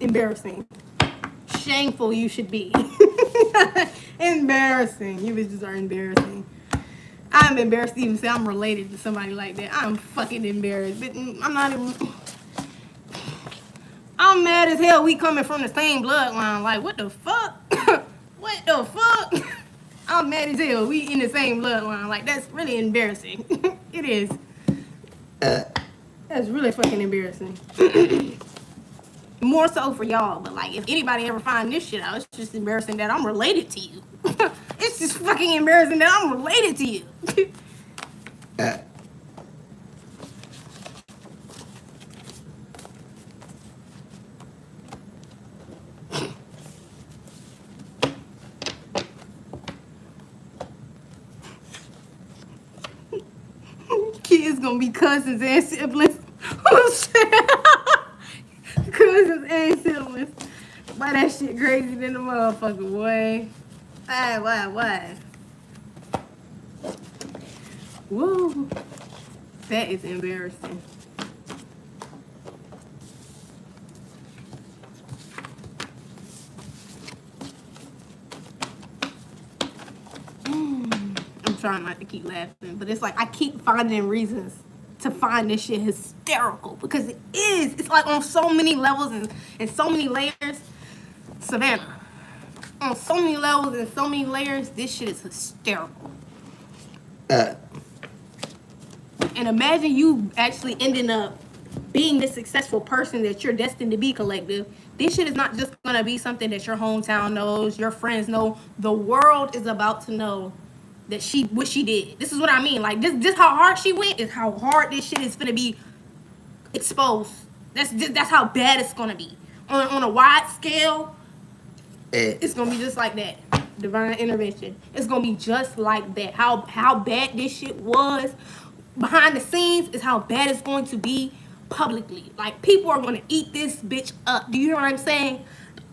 Embarrassing. Shameful you should be. Embarrassing. You bitches are embarrassing. I'm embarrassed to even say I'm related to somebody like that. I'm fucking embarrassed. But I'm not even... I'm mad as hell we coming from the same bloodline. Like, what the fuck? What the fuck? I'm mad as hell we in the same bloodline. Like, that's really embarrassing. It is. That's really fucking embarrassing. More so for y'all, but like if anybody ever find this shit out, it's just embarrassing that I'm related to you. It's just fucking embarrassing that I'm related to you. Kids gonna be cousins and siblings. Oh shit. Cousins and siblings. Why that shit crazy than the motherfucker, boy. Why? Woo. That is embarrassing. I'm trying not to keep laughing, but it's like I keep finding reasons to find this shit hysterical because it is. It's like on so many levels and so many layers. Savannah. On so many levels and so many layers, this shit is hysterical. And imagine you actually ending up being the successful person that you're destined to be, collective. This shit is not just gonna be something that your hometown knows, your friends know. The world is about to know that what she did. This is what I mean. Like this how hard she went is how hard this shit is gonna be exposed. That's how bad it's gonna be. On a wide scale, it's gonna be just like that. Divine intervention. It's gonna be just like that. How bad this shit was behind the scenes is how bad it's going to be publicly. Like people are gonna eat this bitch up. Do you hear what I'm saying?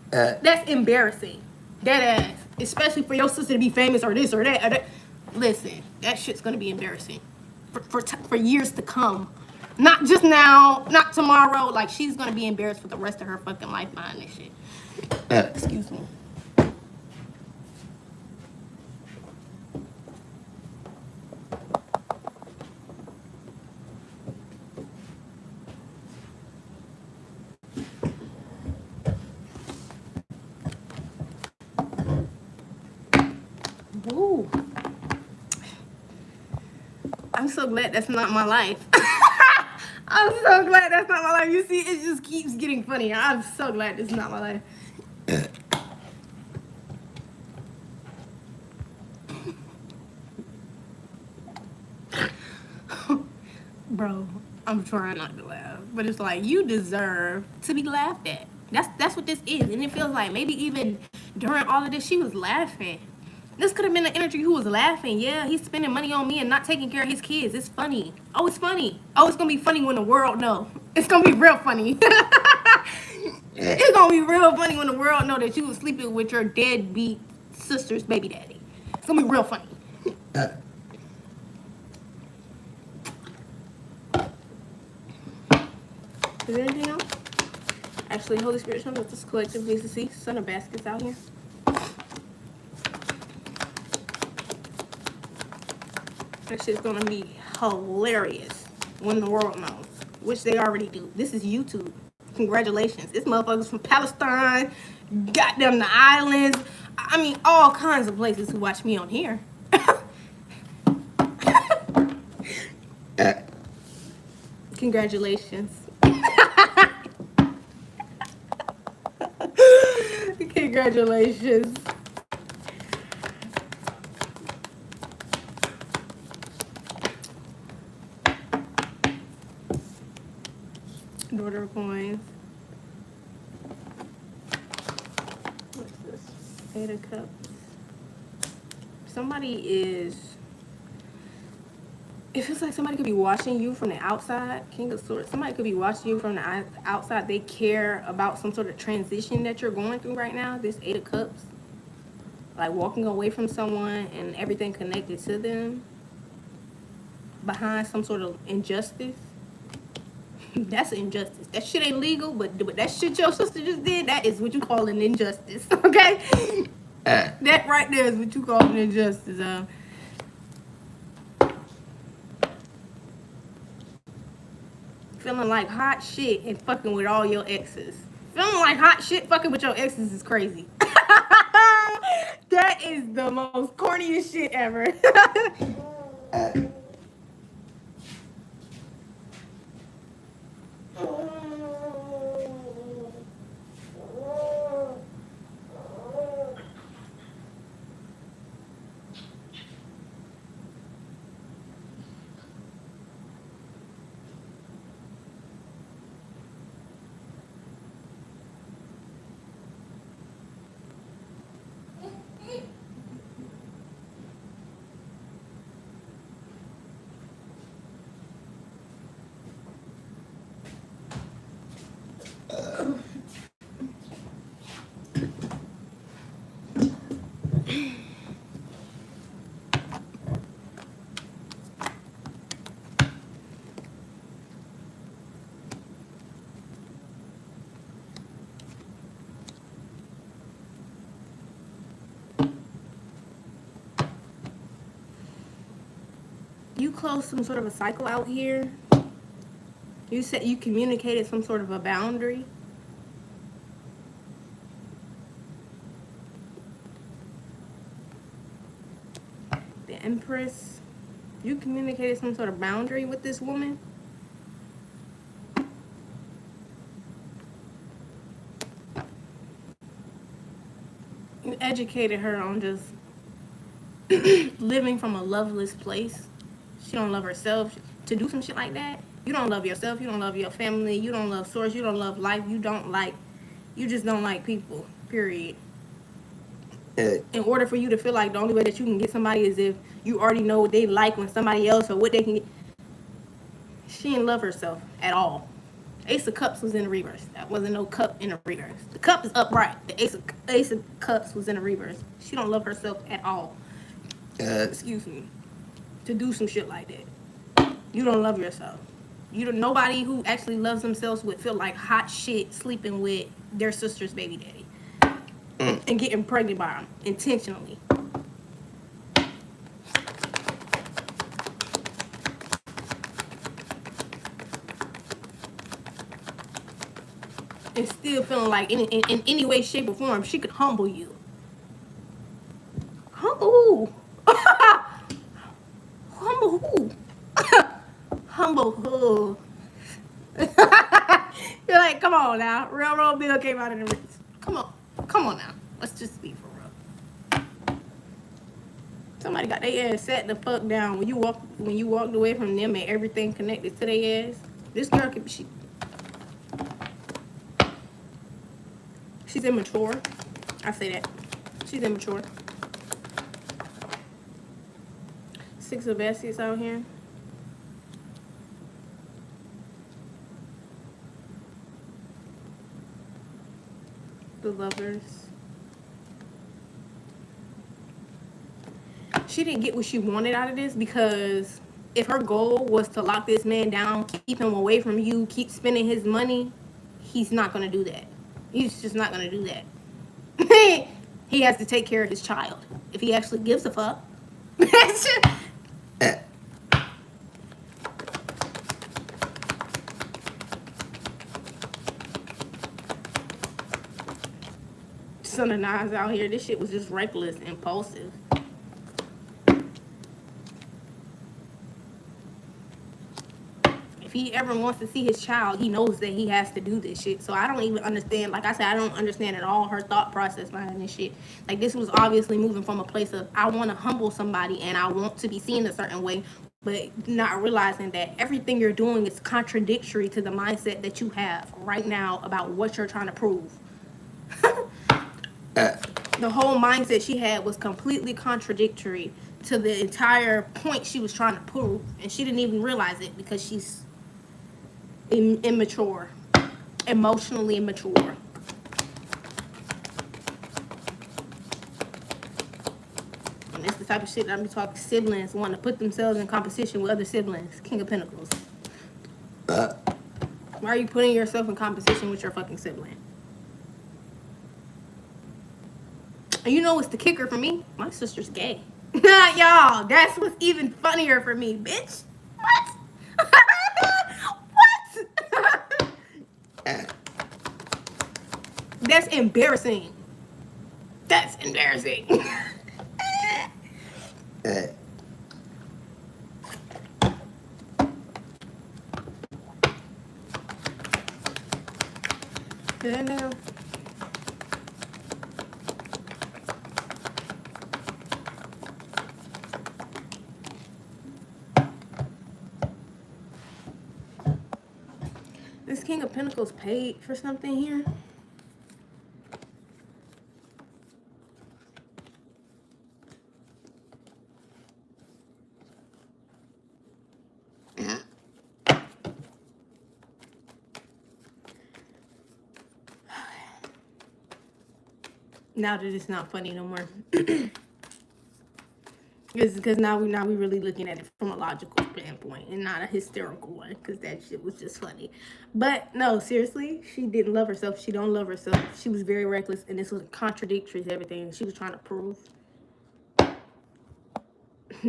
That's embarrassing. That ass. Especially for your sister to be famous or this or that. Or that. Listen, that shit's gonna be embarrassing for years to come. Not just now, not tomorrow. Like she's gonna be embarrassed for the rest of her fucking life behind this shit. Excuse me. Woo. I'm so glad that's not my life. I'm so glad that's not my life. You see, it just keeps getting funnier. I'm so glad it's not my life. Bro, I'm trying not to laugh. But it's like, you deserve to be laughed at. That's what this is. And it feels like maybe even during all of this, she was laughing. This could have been the energy who was laughing. Yeah, he's spending money on me and not taking care of his kids. It's funny. Oh, it's funny. Oh, it's going to be funny when the world know. It's going to be real funny. It's going to be real funny when the world know that you was sleeping with your deadbeat sister's baby daddy. It's going to be real funny. Is there anything else? Actually, Holy Spirit, show me what this collective needs to see. Son of baskets out here. That shit's gonna be hilarious when the world knows, which they already do. This is YouTube. Congratulations. It's motherfuckers from Palestine, goddamn the islands. I mean, all kinds of places who watch me on here. Congratulations. Congratulations. Daughter of coins. What's this? 8 of cups. Somebody is... It feels like somebody could be watching you from the outside. King of Swords. Somebody could be watching you from the outside. They care about some sort of transition that you're going through right now. This 8 of cups. Like walking away from someone and everything connected to them. Behind some sort of injustice. That's injustice. That shit ain't legal, but that shit your sister just did, that is what you call an injustice. Okay? That right there is what you call an injustice. Feeling like hot shit and fucking with all your exes. Feeling like hot shit fucking with your exes is crazy. That is the most corniest shit ever. closed some sort of a cycle out here. You said you communicated some sort of a boundary. The Empress. You communicated some sort of boundary with this woman. You educated her on just living from a loveless place. She don't love herself. To do some shit like that, you don't love yourself. You don't love your family. You don't love source. You don't love life. You just don't like people. Period. In order for you to feel like the only way that you can get somebody is if you already know what they like when somebody else or what they can get. She didn't love herself at all. Ace of Cups was in the reverse. That wasn't no cup in the reverse. The cup is upright. The Ace of Cups was in the reverse. She don't love herself at all. Excuse me. To do some shit like that. You don't love yourself. Nobody who actually loves themselves would feel like hot shit sleeping with their sister's baby daddy. And getting pregnant by him intentionally. And still feeling like in any way, shape, or form, she could humble you. Humble who? Humble who? Humble who? You're like, come on now. Railroad bill came out of the wrist. Come on now. Let's just be for real. Somebody got their ass sat the fuck down when you walked away from them and everything connected to their ass. This girl could be she's immature. I say that. She's immature. Six of baskets out here. The Lovers. She didn't get what she wanted out of this because if her goal was to lock this man down, keep him away from you, keep spending his money, he's not going to do that. He's just not going to do that. He has to take care of his child if he actually gives a fuck. Son of Nines out here, this shit was just reckless, impulsive. If he ever wants to see his child, he knows that he has to do this shit. So I don't even understand. Like I said, I don't understand at all her thought process behind this shit. Like this was obviously moving from a place of I want to humble somebody and I want to be seen a certain way, but not realizing that everything you're doing is contradictory to the mindset that you have right now about what you're trying to prove. The whole mindset she had was completely contradictory to the entire point she was trying to prove, and she didn't even realize it because she's immature, emotionally immature. And it's the type of shit that I'm talking siblings want to put themselves in competition with other siblings. King of Pentacles. Why are you putting yourself in competition with your fucking sibling? And you know what's the kicker for me? My sister's gay. Y'all, that's what's even funnier for me, bitch. What? What? That's embarrassing. That's embarrassing. Good now. This King of Pentacles paid for something here. Now that it's not funny no more. It's because now we really looking at it from a logical standpoint and not a hysterical one, because that shit was just funny. But no, seriously, she didn't love herself. She don't love herself. She was very reckless, and this was contradictory to everything she was trying to prove.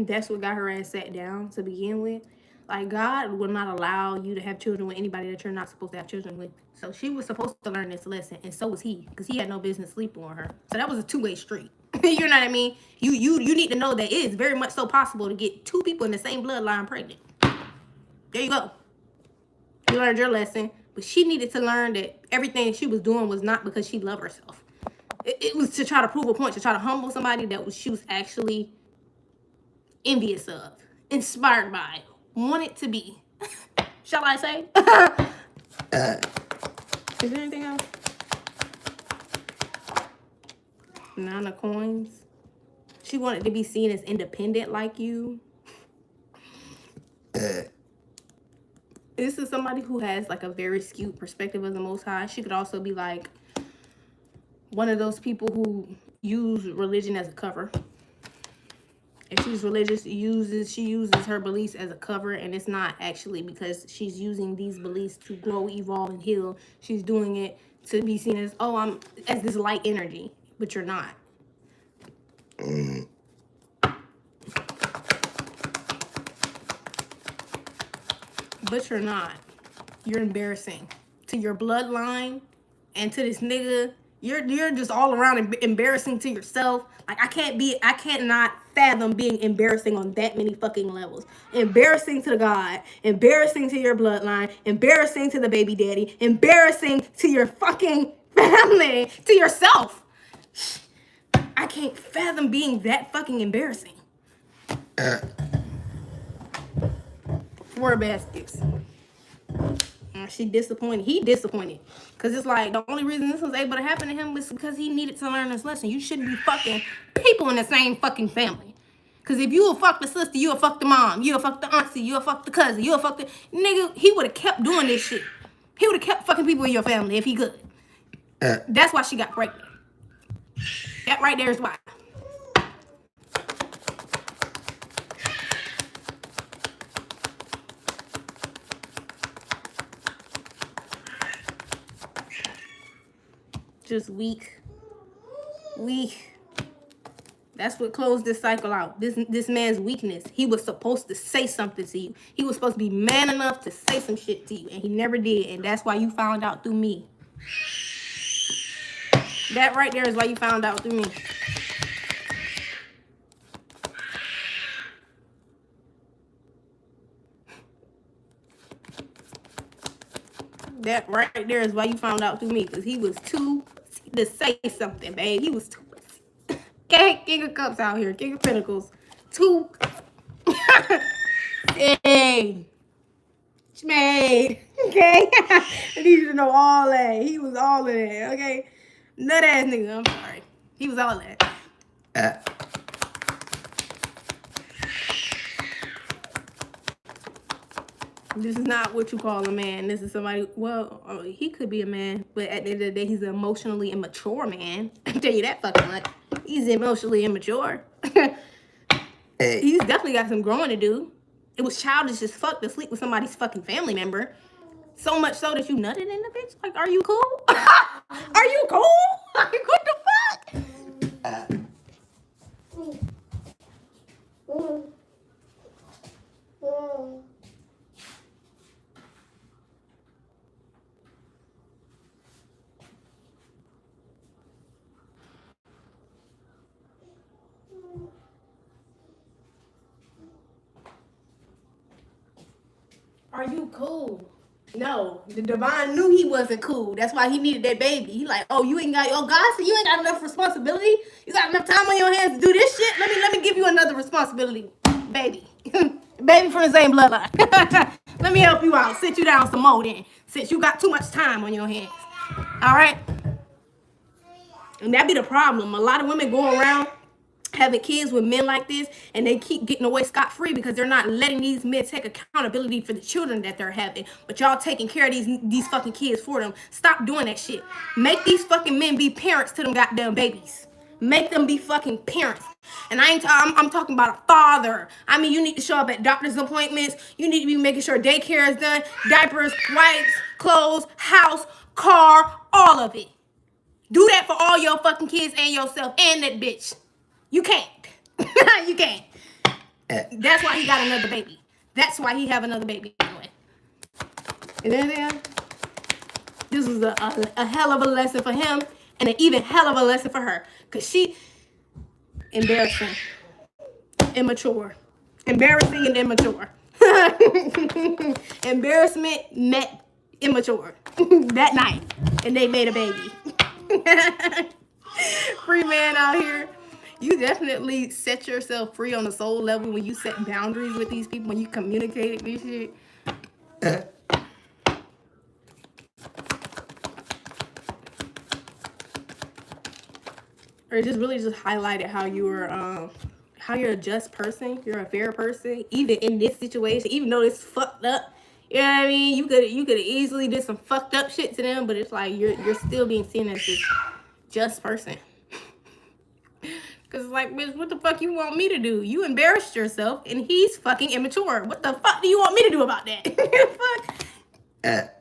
That's what got her ass sat down to begin with. Like, God will not allow you to have children with anybody that you're not supposed to have children with. So she was supposed to learn this lesson, and so was he, because he had no business sleeping on her. So that was a two-way street. You know what I mean? You need to know that it is very much so possible to get two people in the same bloodline pregnant. There you go. You learned your lesson, but she needed to learn that everything she was doing was not because she loved herself. It was to try to prove a point, to try to humble somebody that she was actually envious of, inspired by, wanted to be. Shall I say? Is there anything else? 9 of coins. She wanted to be seen as independent like you. This is somebody who has like a very skewed perspective of the Most High. She could also be like one of those people who use religion as a cover. If she's religious, she uses her beliefs as a cover, and it's not actually because she's using these beliefs to grow, evolve, and heal. She's doing it to be seen as, oh, I'm as this light energy, but you're not. But you're not. You're embarrassing to your bloodline and to this nigga. You're just all around embarrassing to yourself. Like, I cannot fathom being embarrassing on that many fucking levels. Embarrassing to the God, embarrassing to your bloodline, embarrassing to the baby daddy, embarrassing to your fucking family, to yourself. I can't fathom being that fucking embarrassing. 4 baskets. She disappointed. He disappointed. Because it's like, the only reason this was able to happen to him was because he needed to learn this lesson. You shouldn't be fucking people in the same fucking family. Because if you will fuck the sister, you will fuck the mom, you will fuck the auntie, you will fuck the cousin, you will fuck the... Nigga, he would have kept doing this shit. He would have kept fucking people in your family if he could. That's why she got pregnant. That right there is why. Just weak. That's what closed this cycle out. This man's weakness. He was supposed to say something to you. He was supposed to be man enough to say some shit to you, and he never did. And that's why you found out through me. That right there is why you found out through me. That right there is why you found out through me, because he was too to say something, babe. He was too. Okay, King of Cups out here, King of Pentacles. Too. Hey, Schmade. Okay, I need you to know all that. He was all of that. Okay, nut ass nigga. I'm sorry. He was all of that. This is not what you call a man. This is somebody, well, he could be a man, but at the end of the day, he's an emotionally immature man. I can tell you that fucking much. He's emotionally immature. He's definitely got some growing to do. It was childish as fuck to sleep with somebody's fucking family member. So much so that you nutted in the bitch? Like, are you cool? Are you cool? Like, what the fuck? Are you cool? No, the divine knew he wasn't cool. That's why he needed that baby. He like, oh, you ain't got, oh, God said you ain't got enough responsibility. You got enough time on your hands to do this shit. Let me give you another responsibility, baby. Baby from the same bloodline. Let me help you out. Sit you down some more then, since you got too much time on your hands. All right? And that be the problem. A lot of women go around having kids with men like this, and they keep getting away scot-free because they're not letting these men take accountability for the children that they're having. But y'all taking care of these fucking kids for them. Stop doing that shit. Make these fucking men be parents to them goddamn babies. Make them be fucking parents. And I'm talking about a father. I mean, you need to show up at doctor's appointments. You need to be making sure daycare is done, diapers, wipes, clothes, house, car, all of it. Do that for all your fucking kids and yourself and that bitch. You can't. You can't. That's why he got another baby. That's why he have another baby anyway. And then this was a hell of a lesson for him and an even hell of a lesson for her. Because she, embarrassing, immature. Embarrassing and immature. Embarrassment met immature that night. And they made a baby. Free man out here. You definitely set yourself free on the soul level when you set boundaries with these people, when you communicate this shit. Or it just really just highlighted how you were how you're a just person, you're a fair person, even in this situation, even though it's fucked up. You know what I mean? You could easily did some fucked up shit to them, but it's like you're still being seen as this just person. Cause it's like, bitch, what the fuck you want me to do? You embarrassed yourself and he's fucking immature. What the fuck do you want me to do about that? Fuck.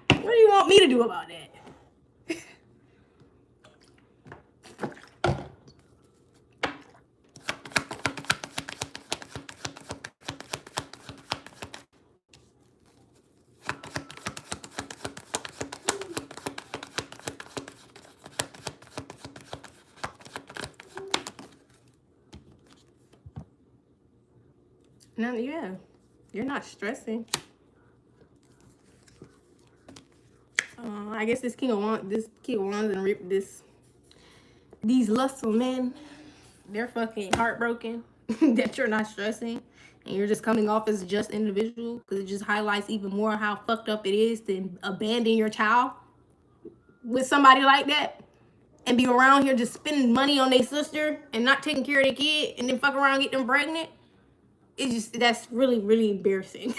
What do you want me to do about that? No, yeah, you're not stressing. I guess this King of Wands and these lustful men, they're fucking heartbroken that you're not stressing and you're just coming off as a just individual, because it just highlights even more how fucked up it is to abandon your child with somebody like that and be around here just spending money on their sister and not taking care of their kid and then fuck around and get them pregnant. It's just, that's really, really embarrassing.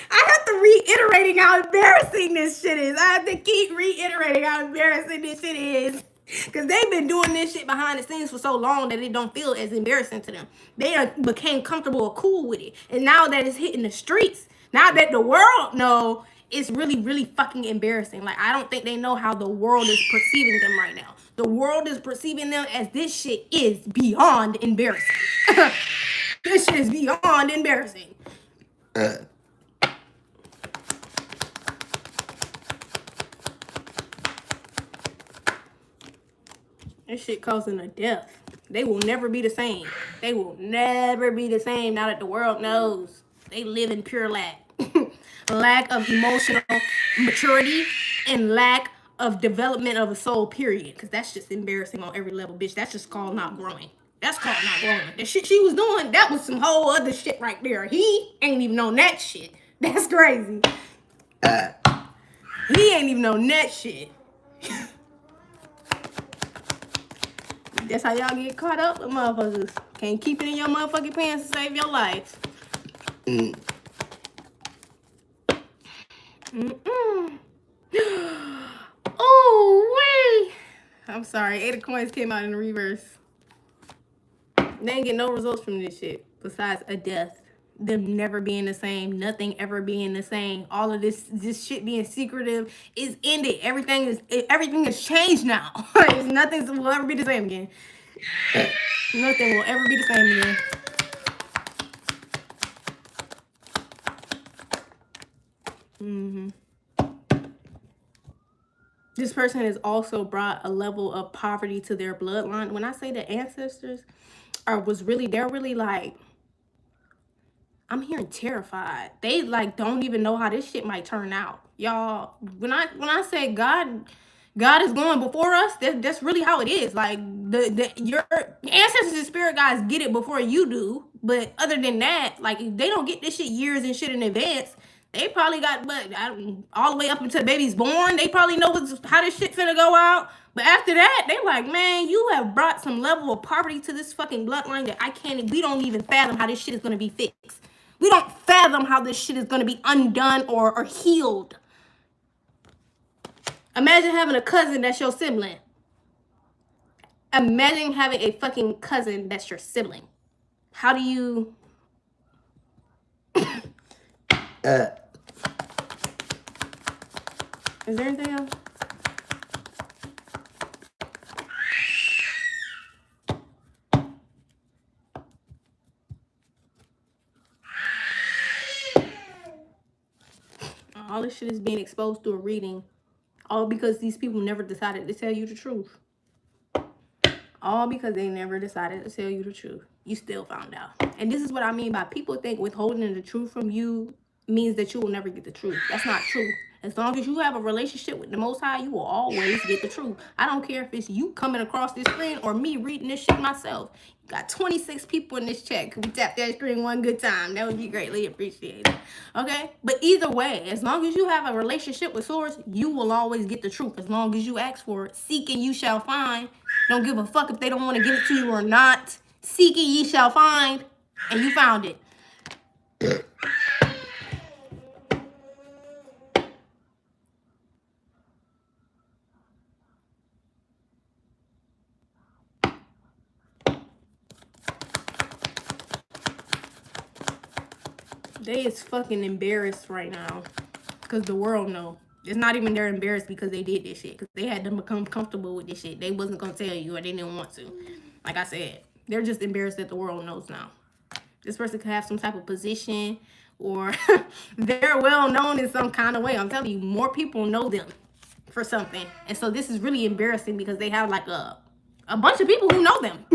I have to reiterating how embarrassing this shit is. I have to keep reiterating how embarrassing this shit is. Because they've been doing this shit behind the scenes for so long that it don't feel as embarrassing to them. They became comfortable or cool with it. And now that it's hitting the streets, now that the world know, it's really, really fucking embarrassing. Like, I don't think they know how the world is perceiving them right now. The world is perceiving them as this shit is beyond embarrassing. This shit is beyond embarrassing. This shit causing a death. They will never be the same. They will never be the same now that the world knows. They live in pure lack. Lack of emotional maturity and lack of development of a soul, period. Because that's just embarrassing on every level, bitch. That's just called not growing. That's called not growing. The shit she was doing, that was some whole other shit right there. He ain't even known that shit. That's crazy. He ain't even known that shit. That's how y'all get caught up with motherfuckers. Can't keep it in your motherfucking pants to save your life. Oh, wait. I'm sorry. 8 of Coins came out in the reverse. They ain't get no results from this shit besides a death. Them never being the same. Nothing ever being the same. All of this shit being secretive is ended. Everything is changed now. Nothing will ever be the same again. Nothing will ever be the same again. This person has also brought a level of poverty to their bloodline. When I say the ancestors they're really like, I'm hearing terrified. They like don't even know how this shit might turn out. Y'all, when I say God is going before us, that's really how it is. Like your ancestors and spirit guides get it before you do. But other than that, like they don't get this shit years and shit in advance. They probably got all the way up until the baby's born. They probably know how this shit finna go out. But after that, they like, man, you have brought some level of poverty to this fucking bloodline that we don't even fathom how this shit is gonna be fixed. We don't fathom how this shit is gonna be undone or healed. Imagine having a cousin that's your sibling. Imagine having a fucking cousin that's your sibling. How do you... Is there anything else? this shit is being exposed through a reading. All because these people never decided to tell you the truth. All because they never decided to tell you the truth. You still found out. And this is what I mean by people think withholding the truth from you means that you will never get the truth. That's not true. As long as you have a relationship with the Most High, you will always get the truth. I don't care if it's you coming across this screen or me reading this shit myself. You got 26 people in this chat. Could we tap that screen one good time? That would be greatly appreciated. Okay? But either way, as long as you have a relationship with Source, you will always get the truth. As long as you ask for it. Seek and you shall find. Don't give a fuck if they don't want to give it to you or not. Seek it, ye shall find. And you found it. They is fucking embarrassed right now. Because the world know. It's not even they're embarrassed because they did this shit. Because they had to become comfortable with this shit. They wasn't going to tell you or they didn't want to. Like I said, they're just embarrassed that the world knows now. This person could have some type of position or they're well known in some kind of way. I'm telling you, more people know them for something. And so this is really embarrassing because they have like a bunch of people who know them.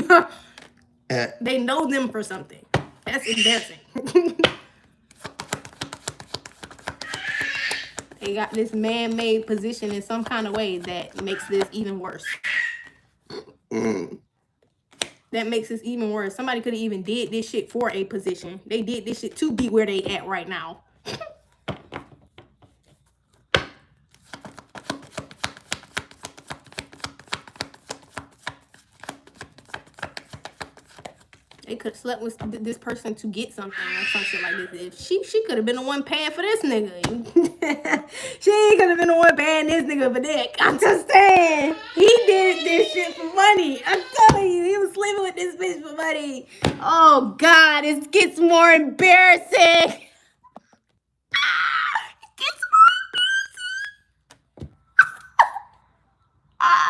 They know them for something. That's embarrassing. They got this man-made position in some kind of way that makes this even worse. That makes this even worse. Somebody could have even did this shit for a position. They did this shit to be where they at right now. They could have slept with this person to get something or some shit like this. If she could have been the one paying for this nigga. She could have been the one paying this nigga for dick. I'm just saying. He did this shit for money. I'm telling you, he was sleeping with this bitch for money. Oh God, it gets more embarrassing. It gets more embarrassing.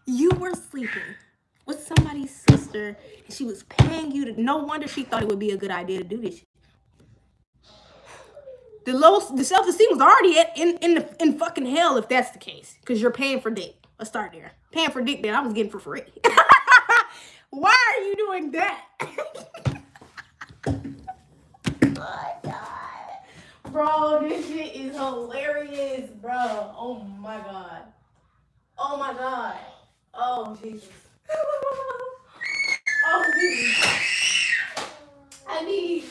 You were sleeping with somebody's sister and she was paying you to. No wonder she thought it would be a good idea to do this shit. The self-esteem was already in fucking hell if that's the case, because you're paying for dick. Let's start there. Paying for dick that I was getting for free. Why are you doing that? Oh my God, bro, this shit is hilarious, bro. Oh my God. Oh my God. Oh Jesus. Oh Jesus. I need.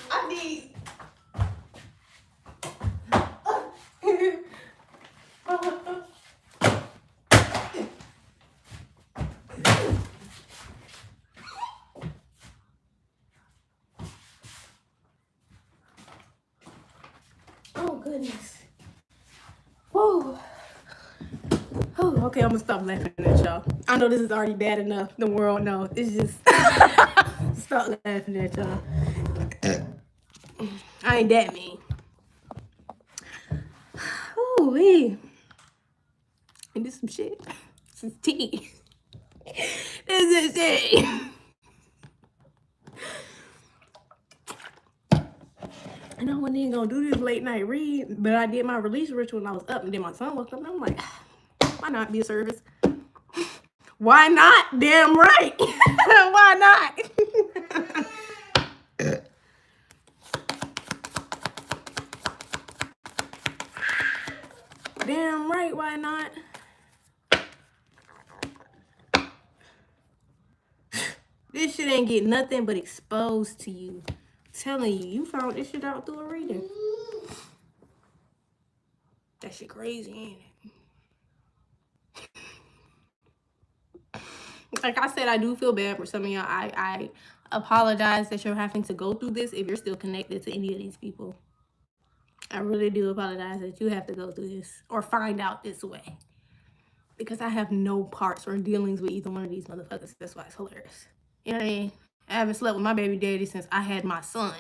Oh goodness. Whoa. Oh, okay, I'm gonna stop laughing at y'all. I know this is already bad enough. The world knows. It's just stop laughing at y'all. I ain't that mean. Ooh wee. And this some shit. This is tea. This is tea. I know I wasn't even gonna do this late night read, but I did my release ritual when I was up, and then my son woke up, and I'm like, why not be a service? Why not? Damn right. Why not? Damn right, why not? This shit ain't get nothing but exposed to you. I'm telling you, you found this shit out through a reading. That shit crazy, ain't it? Like I said, I do feel bad for some of y'all. I apologize that you're having to go through this if you're still connected to any of these people. I really do apologize that you have to go through this or find out this way. Because I have no parts or dealings with either one of these motherfuckers. That's why it's hilarious. You know what I mean? I haven't slept with my baby daddy since I had my son.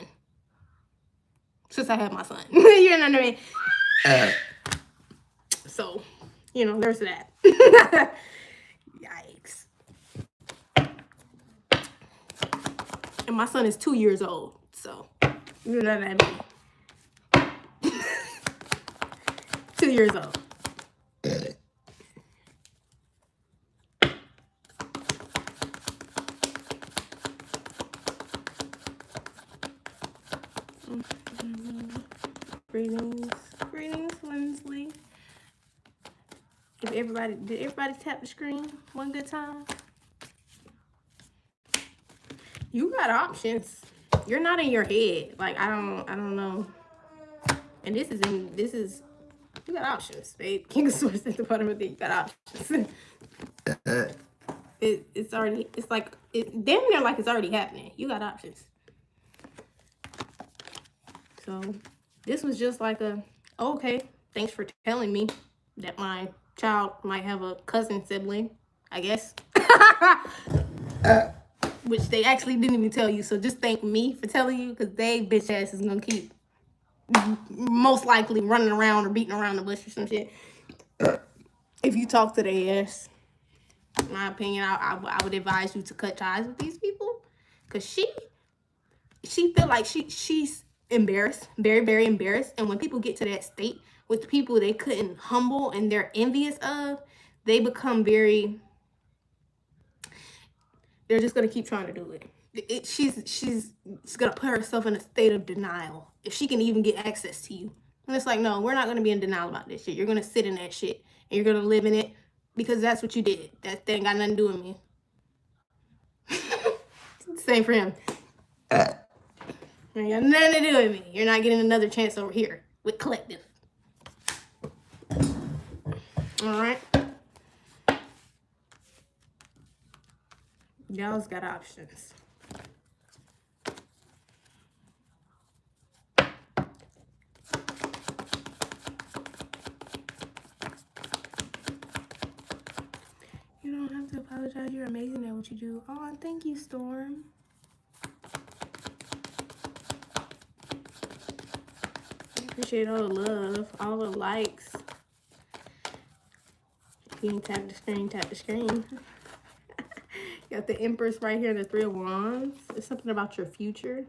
You know what I mean? So, you know, there's that. Yikes. And my son is 2 years old. So, you know what I mean? 2 years old. Greetings, Winsley. Did everybody tap the screen one good time? You got options. You're not in your head. Like I don't know. And this is you got options, babe. King of Swords at the bottom of the you got options. It's damn near like it's already happening. You got options. So this was just like okay, thanks for telling me that my child might have a cousin sibling, I guess. Which they actually didn't even tell you, so just thank me for telling you, because they bitch ass is gonna keep most likely running around or beating around the bush or some shit. If you talk to their ass, in my opinion, I would advise you to cut ties with these people, because she feel like she's embarrassed, very, very embarrassed. And when people get to that state with people they couldn't humble and they're envious of, they become very, they're just gonna keep trying to do it. She's gonna put herself in a state of denial if she can even get access to you. And it's like, no, we're not gonna be in denial about this shit. You're gonna sit in that shit and you're gonna live in it because that's what you did. That ain't got nothing to do with me. Same for him. Ain't got nothing to do with me. You're not getting another chance over here with Collective. All right. Y'all's got options. You don't have to apologize. You're amazing at what you do. Oh, thank you, Storm. Appreciate all the love, all the likes. If you ain't tap the screen, tap the screen. Got the Empress right here, the 3 of Wands. It's something about your future.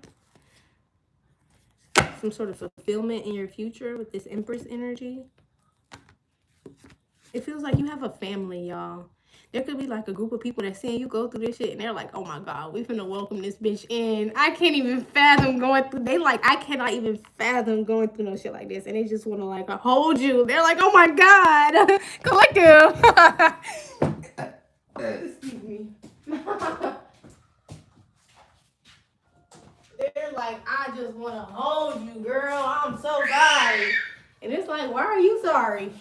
Some sort of fulfillment in your future with this Empress energy. It feels like you have a family, y'all. There could be like a group of people that seeing you go through this shit and they're like, oh my God, we finna welcome this bitch in. I can't even fathom going through, I cannot even fathom going through no shit like this. And they just wanna like hold you. They're like, oh my God, Collective. Excuse me. They're like, I just wanna hold you, girl. I'm so sorry. And it's like, why are you sorry?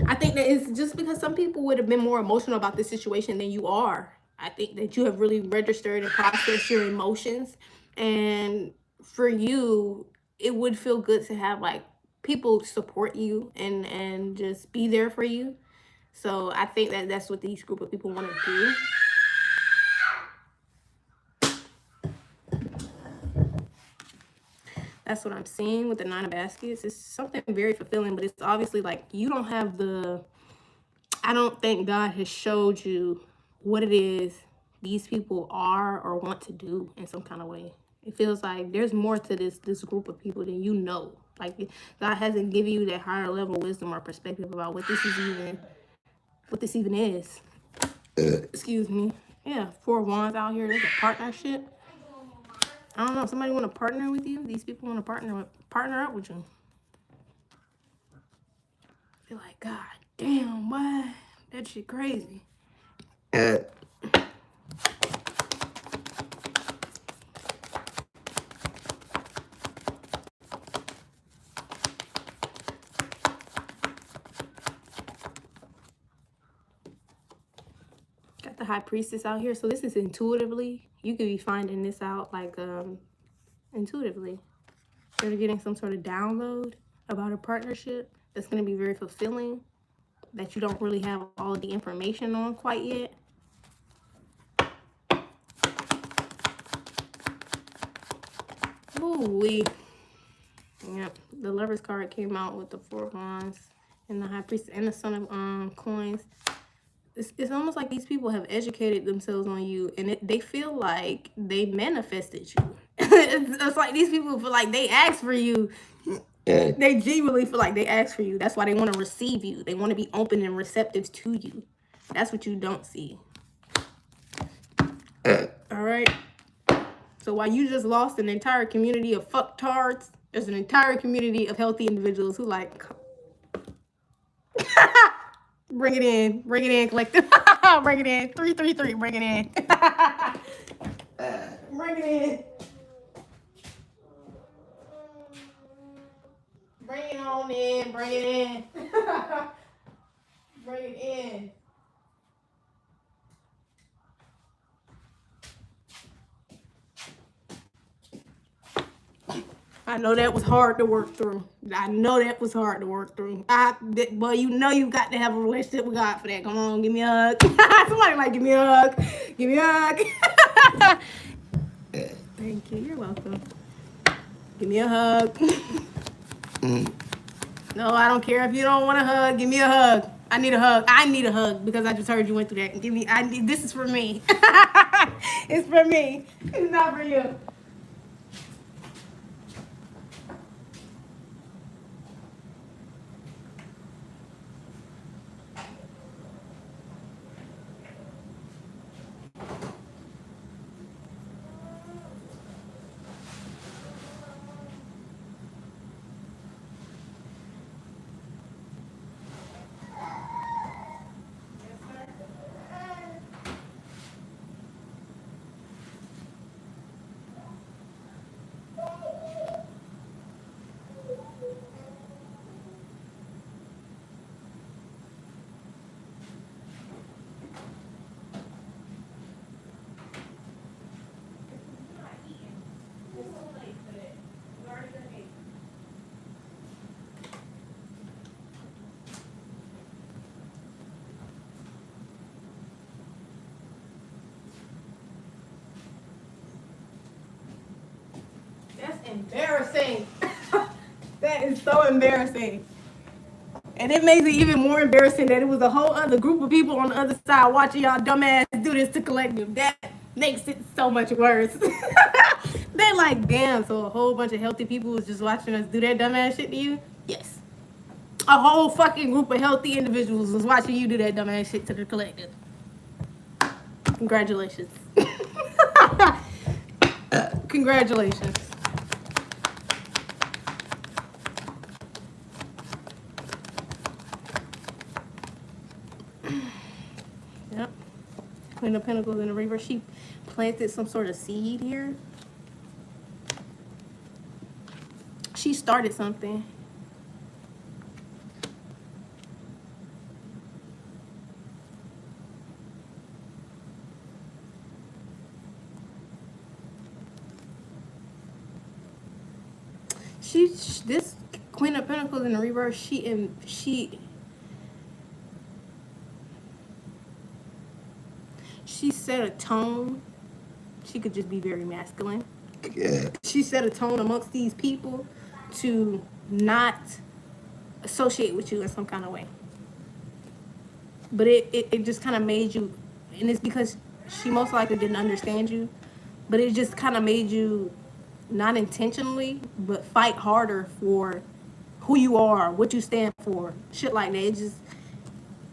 I think that it's just because some people would have been more emotional about this situation than you are. I think that you have really registered and processed your emotions. And for you, it would feel good to have like people support you and just be there for you. So I think that that's what these group of people want to do. That's what I'm seeing with the 9 of Baskets. It's something very fulfilling, but it's obviously like you don't have the, I don't think God has showed you what it is these people are or want to do in some kind of way. It feels like there's more to this group of people than you know. Like God hasn't given you that higher level wisdom or perspective about what this even is. Excuse me. Yeah, 4 of Wands out here. There's a partnership. I don't know. Somebody want to partner with you? These people want to partner up with you. Feel like, God damn, why? That shit crazy. Got the High Priestess out here. So this is intuitively. You could be finding this out like intuitively. You're getting some sort of download about a partnership that's going to be very fulfilling, that you don't really have all of the information on quite yet. Ooh-wee. Yep, the Lover's card came out with the 4 of Wands and the High Priestess and the Son of Coins. It's almost like these people have educated themselves on you, and they feel like they manifested you. It's like these people feel like they asked for you, They genuinely feel like they asked for you. That's why they want to receive you. They want to be open and receptive to you. That's what you don't see. All right. So while you just lost an entire community of fucktards, there's an entire community of healthy individuals who like bring it in, collective. Bring it in, 333, bring it in. Bring it in. Bring it on in, bring it in. Bring it in. I know that was hard to work through. Well, you know you got to have a relationship with God for that. Come on, give me a hug. Somebody like, give me a hug. Give me a hug. Thank you. You're welcome. Give me a hug. No, I don't care if you don't want a hug. Give me a hug. I need a hug. I need a hug because I just heard you went through that. This is for me. It's for me. It's not for you. Embarrassing. That is so embarrassing. And it makes it even more embarrassing that it was a whole other group of people on the other side watching y'all dumbass do this to collective. That makes it so much worse. They're like, damn, so a whole bunch of healthy people was just watching us do that dumbass shit to you? Yes. A whole fucking group of healthy individuals was watching you do that dumbass shit to the collective. Congratulations. Congratulations. Yep. Queen of Pentacles in the reverse. She planted some sort of seed here. She started something. This Queen of Pentacles in the reverse, she set a tone. She could just be very masculine. Yeah. She set a tone amongst these people to not associate with you in some kind of way. But it just kind of made you, and it's because she most likely didn't understand you, but it just kind of made you, not intentionally, but fight harder for who you are, what you stand for, shit like that. It just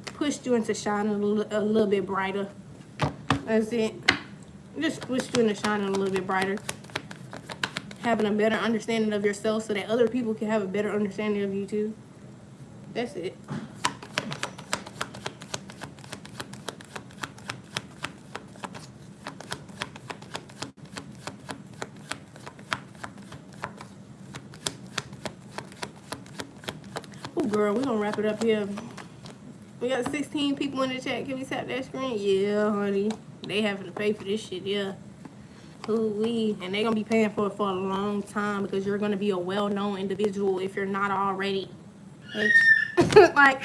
pushed you into shining a little bit brighter. That's it. Just pushed you into shining a little bit brighter. Having a better understanding of yourself so that other people can have a better understanding of you too. That's it. Oh, girl, we're gonna wrap it up here. We got 16 people in the chat. Can we tap that screen? Yeah, honey. They having to pay for this shit, yeah. Ooh-wee. And they're gonna be paying for it for a long time because you're gonna be a well-known individual if you're not already. Like,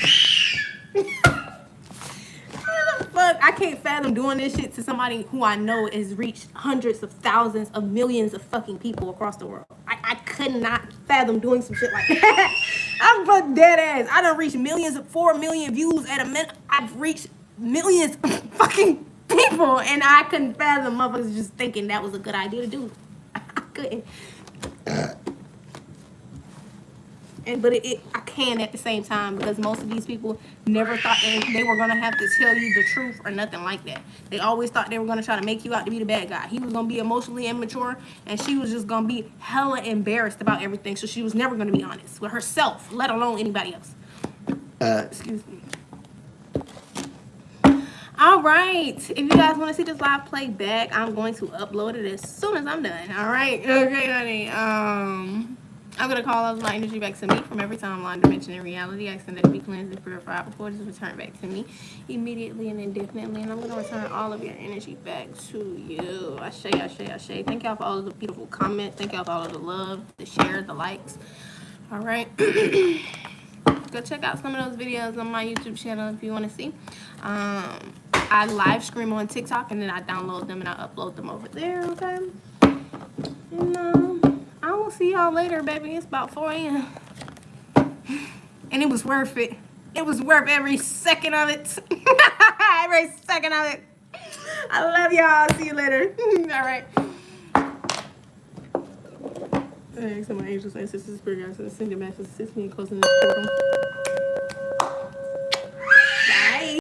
fuck, I can't fathom doing this shit to somebody who I know has reached hundreds of thousands of millions of fucking people across the world. I could not fathom doing some shit like that. I'm fucking dead ass. I done reached millions of 4 million views at a minute. I've reached millions of fucking people, and I couldn't fathom motherfuckers just thinking that was a good idea to do. I couldn't. But I can at the same time, because most of these people never thought they were gonna have to tell you the truth or nothing like that. They always thought they were gonna try to make you out to be the bad guy. He was gonna be emotionally immature, and she was just gonna be hella embarrassed about everything. So she was never gonna be honest with herself, let alone anybody else. Excuse me. All right. If you guys want to see this live playback, I'm going to upload it as soon as I'm done. All right. Okay, honey. I'm going to call all my energy back to me from every timeline, dimension, and reality. I send that to be cleansed and purified before it is returned back to me immediately and indefinitely. And I'm going to return all of your energy back to you. Ashe, ashe, ashe. Thank y'all for all of the beautiful comments. Thank y'all for all of the love, the shares, the likes. All right. Go check out some of those videos on my YouTube channel if you want to see. I live stream on TikTok, and then I download them and I upload them over there, okay? And I will see y'all later, baby. It's about 4 a.m. And it was worth it. It was worth every second of it. Every second of it. I love y'all. See you later. All right. Thanks to my angels, ancestors, spirit guides, and ascended masters, assist me in closing this portal.